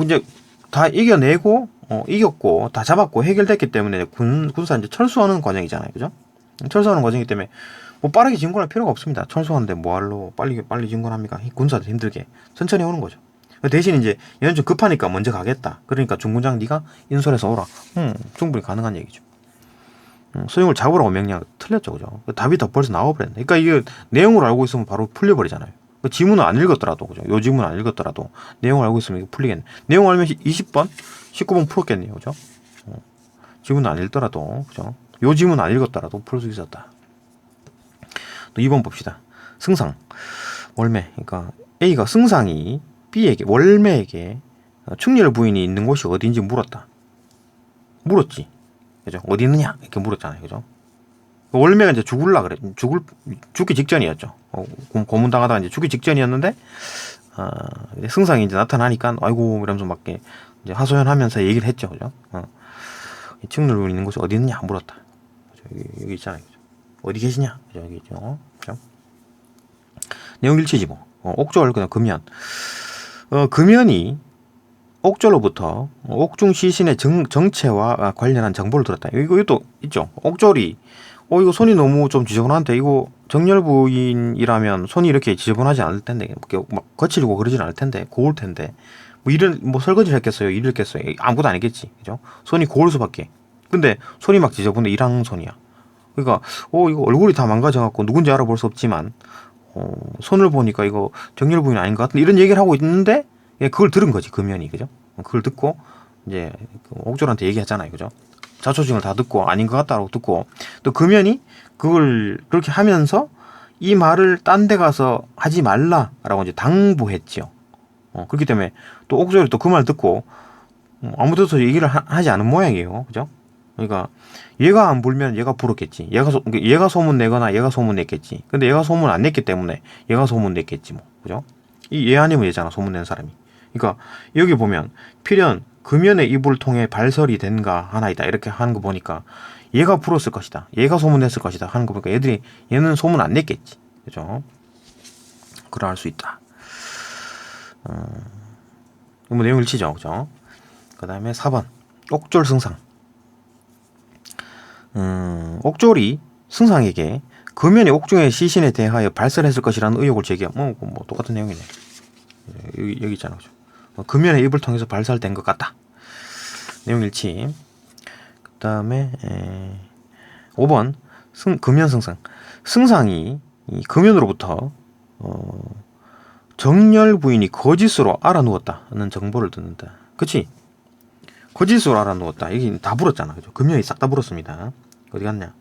이제, 다 이겨내고 이겼고 다 잡았고 해결됐기 때문에 군사 이제 철수하는 과정이잖아요, 그죠? 철수하는 과정이기 때문에 뭐 빠르게 진군할 필요가 없습니다. 철수하는데 뭐할로 빨리 진군합니까? 군사들 힘들게 천천히 오는 거죠. 대신 이제 얘는 좀 급하니까 먼저 가겠다. 그러니까 중군장 네가 인솔해서 오라. 충분히 가능한 얘기죠. 소용을 잡으라고 명령 틀렸죠, 그죠? 답이 더 벌써 나와버렸네. 그러니까 이게 내용을 알고 있으면 바로 풀려버리잖아요. 지문은 안 읽었더라도, 그죠? 요 지문은 안 읽었더라도 내용을 알고 있으면 이거 풀리겠네. 내용 알면 20번, 19번 풀었겠네요, 그죠? 지문은 안 읽더라도, 그죠? 요 지문 안 읽었더라도 풀 수 있었다. 또 2번 봅시다. 승상, 월매. 그러니까 A가 승상이 B에게, 월매에게 충렬 부인이 있는 곳이 어디인지 물었다. 물었지, 그죠? 어디 있느냐 이렇게 물었잖아요, 그죠? 월매가 이제 죽기 직전이었죠. 고문당하다가 이제 죽기 직전이었는데, 승상이 이제 나타나니까, 아이고, 이러면서 막, 이제 하소연하면서 얘기를 했죠. 그죠? 충렬 있는 곳이 어디 있느냐? 물었다. 여기 있잖아요. 그죠? 어디 계시냐? 그죠? 여기 있죠. 그죠? 내용 일치지 뭐. 옥졸, 그냥 금연. 금연이 옥졸로부터 옥중 시신의 정체와 관련한 정보를 들었다. 이것도 있죠. 옥졸이 이거 손이 너무 좀 지저분한데, 이거 정렬 부인이라면 손이 이렇게 지저분하지 않을 텐데, 막 거칠고 그러진 않을 텐데, 고울 텐데, 뭐 설거지를 했겠어요? 일을 했겠어요? 아무것도 안 했겠지. 그죠? 손이 고울 수밖에. 근데 손이 막 지저분해. 일한 손이야. 그러니까, 이거 얼굴이 다 망가져갖고 누군지 알아볼 수 없지만, 손을 보니까 이거 정렬 부인 아닌 것 같은데, 이런 얘기를 하고 있는데, 그걸 들은 거지, 금연이. 그죠? 그걸 듣고, 이제, 옥졸한테 얘기하잖아요. 그죠? 자초지종을 다 듣고 아닌 것 같다라고 듣고, 또 금연이 그걸 그렇게 하면서 이 말을 딴 데 가서 하지 말라라고 이제 당부했지요. 그렇기 때문에 또 옥졸이 또 그 말 듣고 아무 데서 얘기를 하지 않은 모양이에요. 그죠? 그러니까 얘가 안 불면 얘가 불었겠지. 얘가 소문 내거나 얘가 소문 냈겠지. 근데 얘가 소문 안 냈기 때문에 얘가 소문 냈겠지 뭐. 그죠? 이 얘 아니면 얘잖아, 소문 낸 사람이. 그러니까 여기 보면 필연 금연의 입을 통해 발설이 된가 하나이다 이렇게 하는 거 보니까 얘가 불었을 것이다, 얘가 소문냈을 것이다 하는 거 보니까 얘는 소문 안 냈겠지, 그죠? 그럴 수 있다. 뭐 내용 일치죠, 그죠? 그 다음에 4번 옥졸 승상. 옥졸이 승상에게 금연의 옥중의 시신에 대하여 발설했을 것이라는 의혹을 제기함. 뭐 똑같은 내용이네. 여기 있잖아, 그죠? 금연의 입을 통해서 발설된 것 같다. 내용 일치. 그 다음에 5번 금연 승상. 승상이 이 금연으로부터 정렬 부인이 거짓으로 알아누웠다는 정보를 듣는다. 그치? 거짓으로 알아누웠다. 이게 다 불었잖아, 그죠? 금연이 싹 다 불었습니다. 어디 갔냐?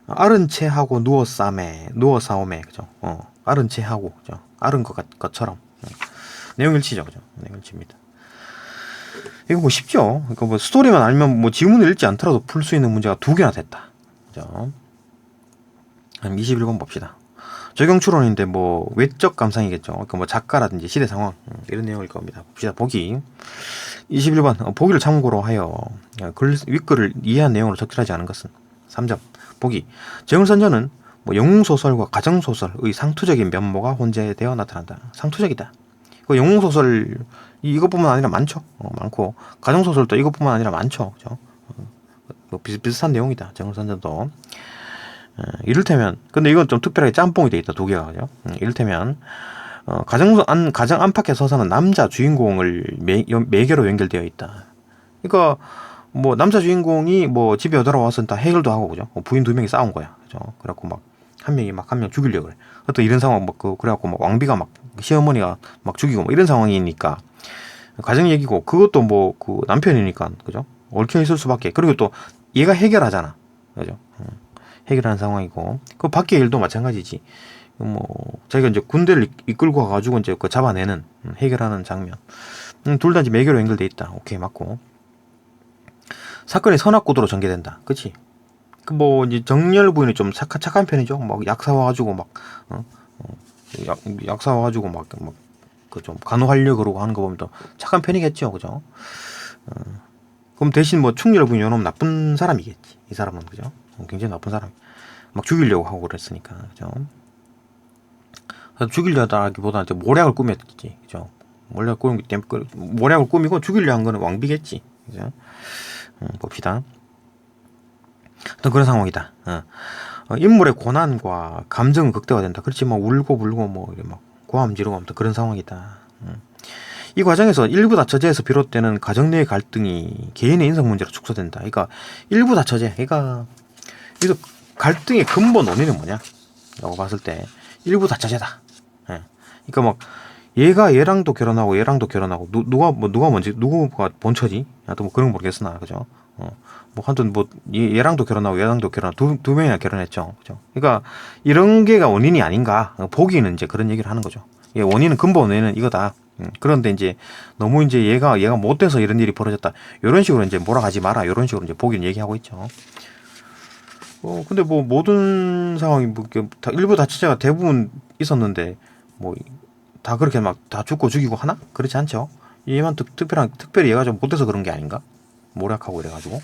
아른 채 하고 누워싸오매, 그죠? 아른 채 하고, 그죠? 아른 것처럼. 내용 일치죠, 그죠? 내용 일치입니다. 이거 뭐 쉽죠? 그러니까 뭐 스토리만 알면 뭐 지문을 읽지 않더라도 풀 수 있는 문제가 2개나 됐다. 그죠? 21번 봅시다. 적용 추론인데 뭐 외적 감상이겠죠. 그러니까 뭐 작가라든지 시대 상황 이런 내용일 겁니다. 봅시다. 보기 21번 보기를 참고로 하여 윗글을 이해한 내용으로 적절하지 않은 것은 3점. 보기 정을선전은 뭐 영웅소설과 가정소설의 상투적인 면모가 혼재되어 나타난다. 상투적이다. 그 영웅소설 이것뿐만 아니라 많죠. 많고 가정소설도 이것뿐만 아니라 많죠. 그죠? 비슷한 내용이다. 정을선전도. 이를테면 근데 이건 좀 특별하게 짬뽕이 돼 있다. 2개가. 그죠? 이를테면 가정 안팎의 서사는 남자 주인공을 매개로 연결되어 있다. 그러니까 뭐 남자 주인공이 뭐 집에 돌아와서 다 해결도 하고, 그죠? 부인 2명이 싸운 거야. 그죠? 그래갖고 막 한 명이 막 한 명 죽이려고 그래. 또 이런 상황 그래갖고 막 왕비가 막 시어머니가 막 죽이고 뭐 이런 상황이니까 가정 얘기고, 그것도 뭐 그 남편이니까, 그죠? 얽혀 있을 수밖에. 그리고 또 얘가 해결하잖아, 그죠? 해결하는 상황이고, 그 밖의 일도 마찬가지지. 뭐 자기가 이제 군대를 이끌고 가가지고 이제 그 잡아내는 해결하는 장면. 둘 다 이제 매개로 연결돼 있다. 오케이, 맞고. 사건이 선악구도로 전개된다. 그치? 그 뭐 이제 정열 부인이 좀 착한 편이죠. 막 약 사와가지고 막 약 사와가지고 막 그 좀 간호하려 그러고 하는 거 보면 또 착한 편이겠죠, 그죠? 그럼 대신 뭐 충렬 부인 요놈 나쁜 사람이겠지. 이 사람은, 그죠? 굉장히 나쁜 사람. 막 죽이려고 하고 그랬으니까, 그죠? 죽이려다기보다는 이제 모략을 꾸몄지, 그죠? 모략을 꾸미고 죽이려 한 거는 왕비겠지, 그죠? 봅시다. 또 그런 상황이다. 인물의 고난과 감정은 극대화된다. 그렇지, 뭐 울고 불고 뭐 이렇게 막 고함 지르고 하면 그런 상황이다. 이 과정에서 일부 다처제에서 비롯되는 가정 내의 갈등이 개인의 인성 문제로 축소된다. 그러니까 일부 다처제, 그러니까 여기서 갈등의 근본 원인은 뭐냐? 라고 봤을 때 일부 다처제다. 예. 그러니까 막 얘가 얘랑도 결혼하고 얘랑도 결혼하고 누가 본처지? 나도 뭐 그런 거 모르겠으나, 그죠? 뭐 하여튼 뭐 얘랑도 결혼하고 얘랑도 결혼하고 두 명이나 결혼했죠, 그죠? 그러니까 이런 게가 원인이 아닌가? 보기는 이제 그런 얘기를 하는 거죠. 예, 원인은 근본 원인은 이거다. 그런데 이제 너무 이제 얘가 못돼서 이런 일이 벌어졌다. 이런 식으로 이제 몰아가지 마라. 이런 식으로 이제 보기는 얘기하고 있죠. 근데 뭐 모든 상황이 뭐 일부 다처제가 대부분 있었는데 뭐 다 그렇게 막 다 죽고 죽이고 하나? 그렇지 않죠. 얘만 특별히 얘가 좀 못돼서 그런 게 아닌가? 모략하고 이래가지고.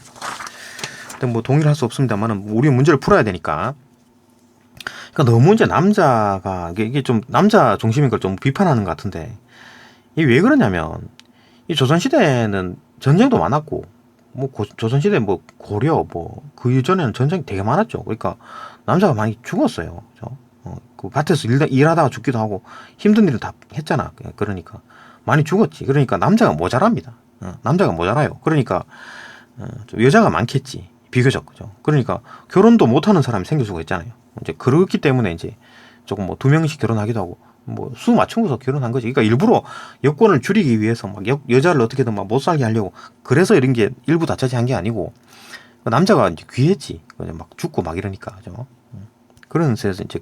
근데 뭐 동의를 할 수 없습니다만은 우리 문제를 풀어야 되니까. 그러니까 너무 이제 남자가 이게 좀 남자 중심인 걸 좀 비판하는 것 같은데, 이게 왜 그러냐면 이 조선시대는 전쟁도 많았고, 뭐 조선시대 뭐 고려 뭐 그 이전에는 전쟁이 되게 많았죠. 그러니까 남자가 많이 죽었어요. 그죠? 그 밭에서 일하다가 죽기도 하고 힘든 일을 다 했잖아. 그러니까 많이 죽었지. 그러니까 남자가 모자랍니다. 남자가 모자라요. 그러니까 좀 여자가 많겠지. 비교적, 그죠? 그러니까 결혼도 못하는 사람이 생길 수가 있잖아요. 이제 그렇기 때문에 이제 조금 뭐 2명씩 결혼하기도 하고 뭐 수 맞추고서 결혼한 거지. 그러니까 일부러 여권을 줄이기 위해서 막 여자를 어떻게든 막 못 살게 하려고, 그래서 이런 게 일부 다처제 한 게 아니고, 남자가 이제 귀했지. 막 죽고 막 이러니까, 그죠? 그런 데서 이제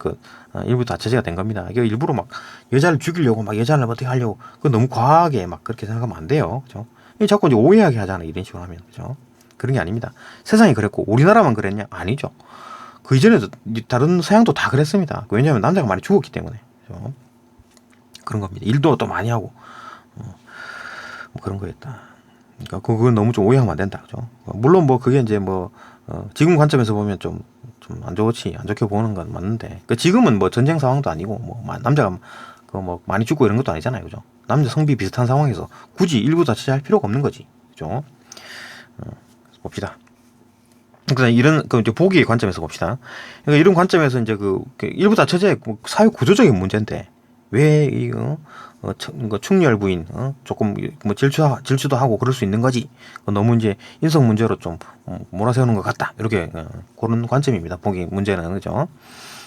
일부 다처제가 된 겁니다. 이게 일부러 막 여자를 죽이려고 막 여자를 어떻게 하려고, 그 너무 과하게 막 그렇게 생각하면 안 돼요, 그죠? 자꾸 이제 오해하게 하잖아, 이런 식으로 하면, 그죠? 그런 게 아닙니다. 세상이 그랬고 우리나라만 그랬냐? 아니죠. 그 이전에도 다른 서양도 다 그랬습니다. 왜냐하면 남자가 많이 죽었기 때문에, 그죠? 그런 겁니다. 일도 또 많이 하고 뭐 그런 거였다. 그러니까 그건 너무 좀 오해하면 안 된다, 그죠? 물론 뭐 그게 이제 뭐 지금 관점에서 보면 좀 안 좋게 보는 건 맞는데, 지금은 뭐 전쟁 상황도 아니고 뭐 남자가 뭐 많이 죽고 이런 것도 아니잖아요, 그죠? 남자 성비 비슷한 상황에서 굳이 일부 다처제 할 필요가 없는 거지, 그죠? 봅시다. 그러니까 이런 이제 보기의 관점에서 봅시다. 그러니까 이런 관점에서 이제 일부 다처제 사회 구조적인 문제인데 왜 이거 충렬 부인 조금 뭐 질투도 하고 그럴 수 있는 거지. 너무 이제 인성 문제로 좀 몰아세우는 것 같다. 이렇게 그런 관점입니다. 보기 문제는, 그죠?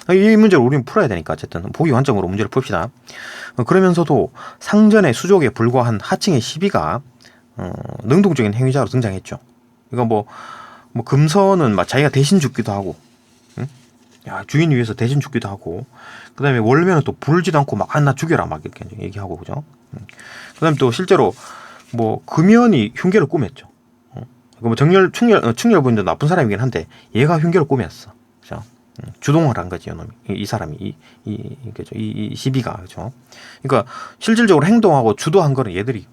이 문제를 우리는 풀어야 되니까 어쨌든 보기 관점으로 문제를 풉시다. 그러면서도 상전의 수족에 불과한 하층의 시비가 능동적인 행위자로 등장했죠. 이거 뭐 금선은 막 자기가 대신 죽기도 하고, 야, 주인 위해서 대신 죽기도 하고, 그 다음에 월면은 또 부르지도 않고 막, 나 죽여라, 막 이렇게 얘기하고, 그죠? 그 다음에 또 실제로, 뭐, 금연이 흉계를 꾸몄죠. 뭐 충렬 부인도 나쁜 사람이긴 한데, 얘가 흉계를 꾸몄어. 그죠? 주동을 한 거지, 이놈이. 이 사람이, 그죠? 이 시비가, 그죠? 그러니까, 실질적으로 행동하고 주도한 거는 얘들이,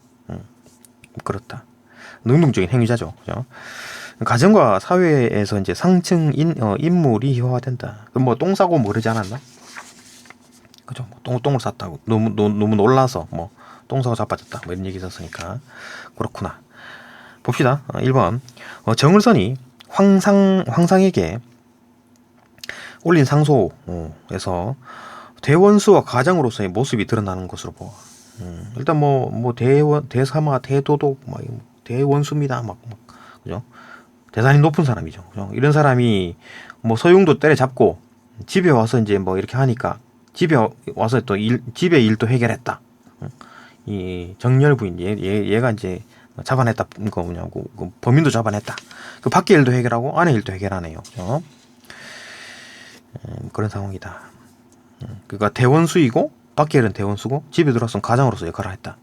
그렇다. 능동적인 행위자죠. 그죠? 가정과 사회에서 이제 상층 인물이 희화화된다. 그럼 뭐 똥 싸고 뭐 그러지 않았나? 그죠? 똥을 쌌다고 너무 놀라서 뭐 똥 싸고 자빠졌다 뭐 이런 얘기 있었으니까 그렇구나. 봅시다. 1번 정을선이 황상에게 올린 상소에서 대원수와 가장으로서의 모습이 드러나는 것으로 보아. 일단 뭐 대사마 대도독 막 대원수입니다. 막 그죠? 대단히 높은 사람이죠. 그죠? 이런 사람이 뭐 서용도 때려잡고 집에 와서 이제 뭐 이렇게 하니까 집에 와서 또 집에 일도 해결했다. 이 정열 부인 얘가 이제 잡아냈다. 거 뭐냐고 범인도 잡아냈다. 그 밖에 일도 해결하고 안에 일도 해결하네요. 그죠? 그런 상황이다. 그러니까 대원수이고 밖에는 대원수고 집에 들어와서 가장으로서 역할을 했다.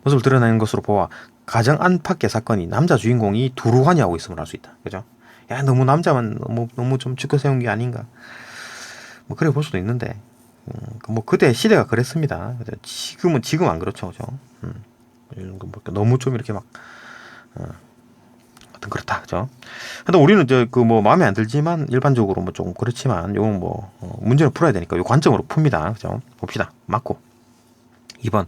모습을 드러내는 것으로 보아 가정 안팎의 사건이 남자 주인공이 두루 관여하고 있음을 알 수 있다. 그죠? 야, 너무 남자만 너무 좀 지켜 세운 게 아닌가. 뭐 그래 볼 수도 있는데 뭐 그때 시대가 그랬습니다. 지금 안 그렇죠, 그죠? 뭐 너무 좀 이렇게 막 하여튼 그렇다, 그죠? 근데 우리는 뭐 마음에 안 들지만 일반적으로 뭐 좀 그렇지만 요건 뭐 문제를 풀어야 되니까 요 관점으로 풉니다, 그죠? 봅시다. 맞고 2번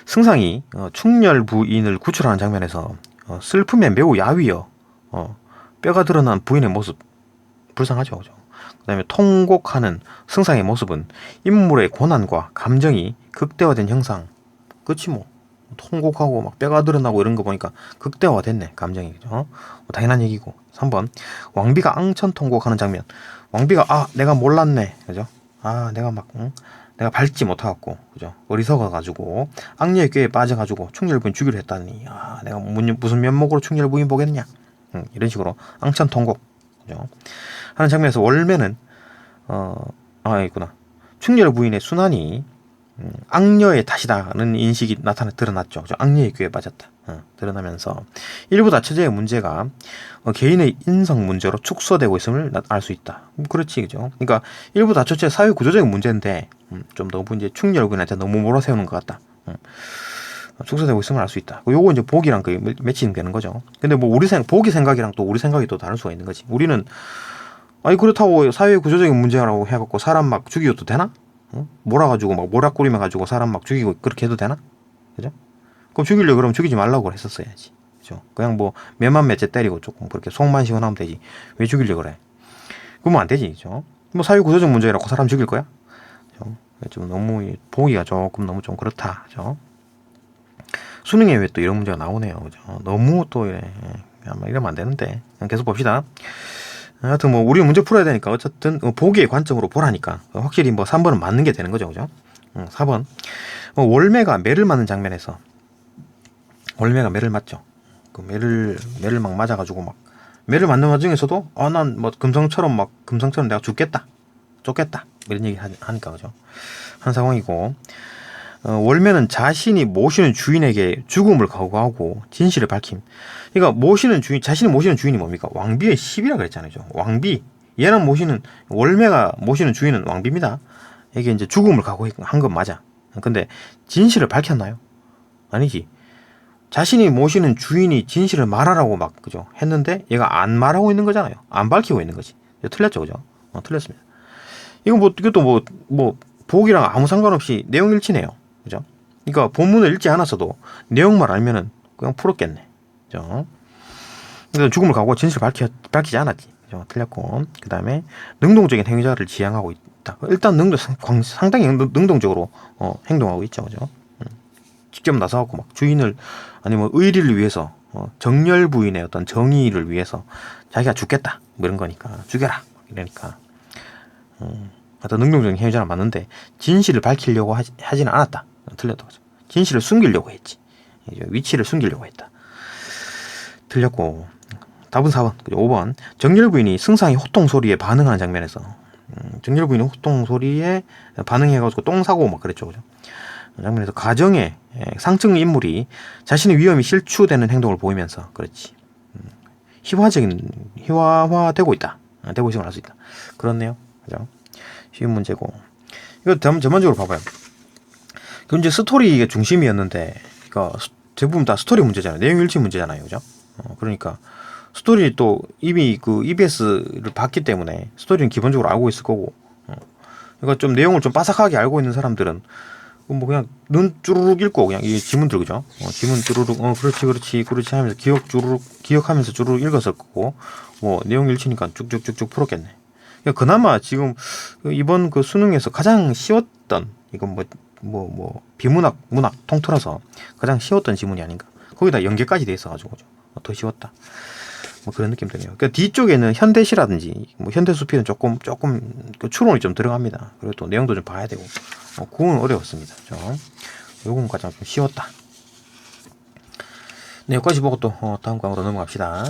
승상이 충렬 부인을 구출하는 장면에서 슬픔에 매우 야위어 뼈가 드러난 부인의 모습 불쌍하죠, 그죠? 그다음에 통곡하는 승상의 모습은 인물의 고난과 감정이 극대화된 형상. 그치 뭐 통곡하고 막 뼈가 드러나고 이런 거 보니까 극대화됐네 감정이, 그죠? 뭐 당연한 얘기고. 3번 왕비가 앙천 통곡하는 장면. 왕비가 내가 몰랐네, 그죠? 내가 막 내가 밟지 못해갖고, 그죠? 어리석어가지고 악녀의 꾀에 빠져가지고 충렬부인 주기로 했다니, 내가 무슨 면목으로 충렬부인 보겠냐, 이런 식으로 앙천 통곡, 그죠? 하는 장면에서 월매는 있구나. 충렬 부인의 순환이 악녀의 탓이다는 인식이 드러났죠. 그죠? 악녀의 꾀에 빠졌다. 드러나면서 일부 다처제의 문제가 개인의 인성 문제로 축소되고 있음을 알 수 있다. 그렇지, 그죠? 그러니까 일부 다처제 사회 구조적인 문제인데 좀 너무 이제 충렬 부인한테 너무 몰아세우는 것 같다. 축소되고 있음을 알 수 있다. 요거 이제 복이랑 그 매칭 되는 거죠. 근데 뭐 복이 생각이랑 또 우리 생각이 또 다를 수가 있는 거지. 우리는 그렇다고 사회 구조적인 문제라고 해갖고 사람 막 죽이고도 되나? 몰아가지고 막 모락꾸리며 가지고 사람 막 죽이고 그렇게 해도 되나? 그죠? 그럼 죽이려고 그러면 죽이지 말라고 했었어야지. 그죠? 그냥 뭐 몇만 몇째 때리고 조금 그렇게 속만 시원하면 되지. 왜 죽이려고 그래? 그러면 안 되지. 그죠? 뭐 사회 구조적 문제라고 사람 죽일 거야? 그죠? 좀 너무 보기가 조금 너무 좀 그렇다. 그죠? 수능에 왜 또 이런 문제가 나오네요. 그죠? 너무 또 이러면 안 되는데. 그냥 계속 봅시다. 하여튼 뭐 우리 문제 풀어야 되니까 어쨌든 보기의 관점으로 보라니까 확실히 뭐 3번은 맞는 게 되는 거죠, 그죠? 4번 월매가 매를 맞는 장면에서 월매가 매를 맞죠. 그 매를 막 맞아가지고 막 매를 맞는 와중에서도 난 뭐 금성처럼 내가 죽겠다, 쫓겠다 이런 얘기 하니까, 그죠? 한 상황이고 월매는 자신이 모시는 주인에게 죽음을 각오하고 진실을 밝힘. 그러니까 자신이 모시는 주인이 뭡니까? 왕비의 시비라 그랬잖아요. 왕비. 월매가 모시는 주인은 왕비입니다. 이게 이제 죽음을 각오한 건 맞아. 근데 진실을 밝혔나요? 아니지. 자신이 모시는 주인이 진실을 말하라고 그죠? 했는데 얘가 안 말하고 있는 거잖아요. 안 밝히고 있는 거지. 틀렸죠, 그죠? 틀렸습니다. 이것도 뭐 보기랑 아무 상관없이 내용 일치네요. 그죠? 그러니까 본문을 읽지 않았어도 내용만 알면은 그냥 풀었겠네. 그죠? 그래서 죽음을 각오하고 진실을 밝히지 않았지. 그죠? 틀렸고. 그 다음에 능동적인 행위자를 지향하고 있다. 일단 상당히 능동적으로 행동하고 있죠. 그죠? 직접 나서갖고 막 주인을 아니면 의리를 위해서 정렬 부인의 어떤 정의를 위해서 자기가 죽겠다 뭐 이런 거니까 죽여라 이러니까 어떤 능동적인 행위자는 맞는데 진실을 밝히려고 하지는 않았다. 틀렸다. 진실을 숨기려고 했지. 위치를 숨기려고 했다. 틀렸고. 답은 4번. 5번. 정렬 부인이 승상의 호통 소리에 반응하는 장면에서 정렬 부인이 호통 소리에 반응해가지고 똥 사고 막 그랬죠, 그죠? 장면에서 가정의 상층 인물이 자신의 위험이 실추되는 행동을 보이면서 그렇지. 희화화되고 있다. 되고 있음을 알 수 있다. 그렇네요, 그죠? 쉬운 문제고. 이거 전반적으로 봐봐요. 그 이제 스토리가 중심이었는데, 그러니까 대부분 다 스토리 문제잖아요. 내용 일치 문제잖아요, 그죠? 그러니까 스토리 또 이미 그 EBS를 봤기 때문에 스토리는 기본적으로 알고 있을 거고, 그러니까 좀 내용을 좀 빠삭하게 알고 있는 사람들은 뭐 그냥 눈 쭈루룩 읽고 그냥 이 지문들, 그죠? 지문 쭈루룩 그렇지 하면서 기억하면서 쭈루룩 읽었을 거고, 뭐 내용 일치니까 쭉쭉쭉쭉 풀었겠네. 그러니까 그나마 지금 이번 그 수능에서 가장 쉬웠던, 이건 비문학 문학 통틀어서 가장 쉬웠던 지문이 아닌가. 거기다 연계까지 돼 있어가지고 더 쉬웠다. 뭐 그런 느낌 드네요. 그러니까 뒤쪽에는 현대시라든지 뭐 현대수필은 조금 그 추론이 좀 들어갑니다. 그리고 또 내용도 좀 봐야 되고, 그건 어려웠습니다. 요건 가장 좀 쉬웠다. 네, 여기까지 보고 또 다음 강으로 넘어갑시다.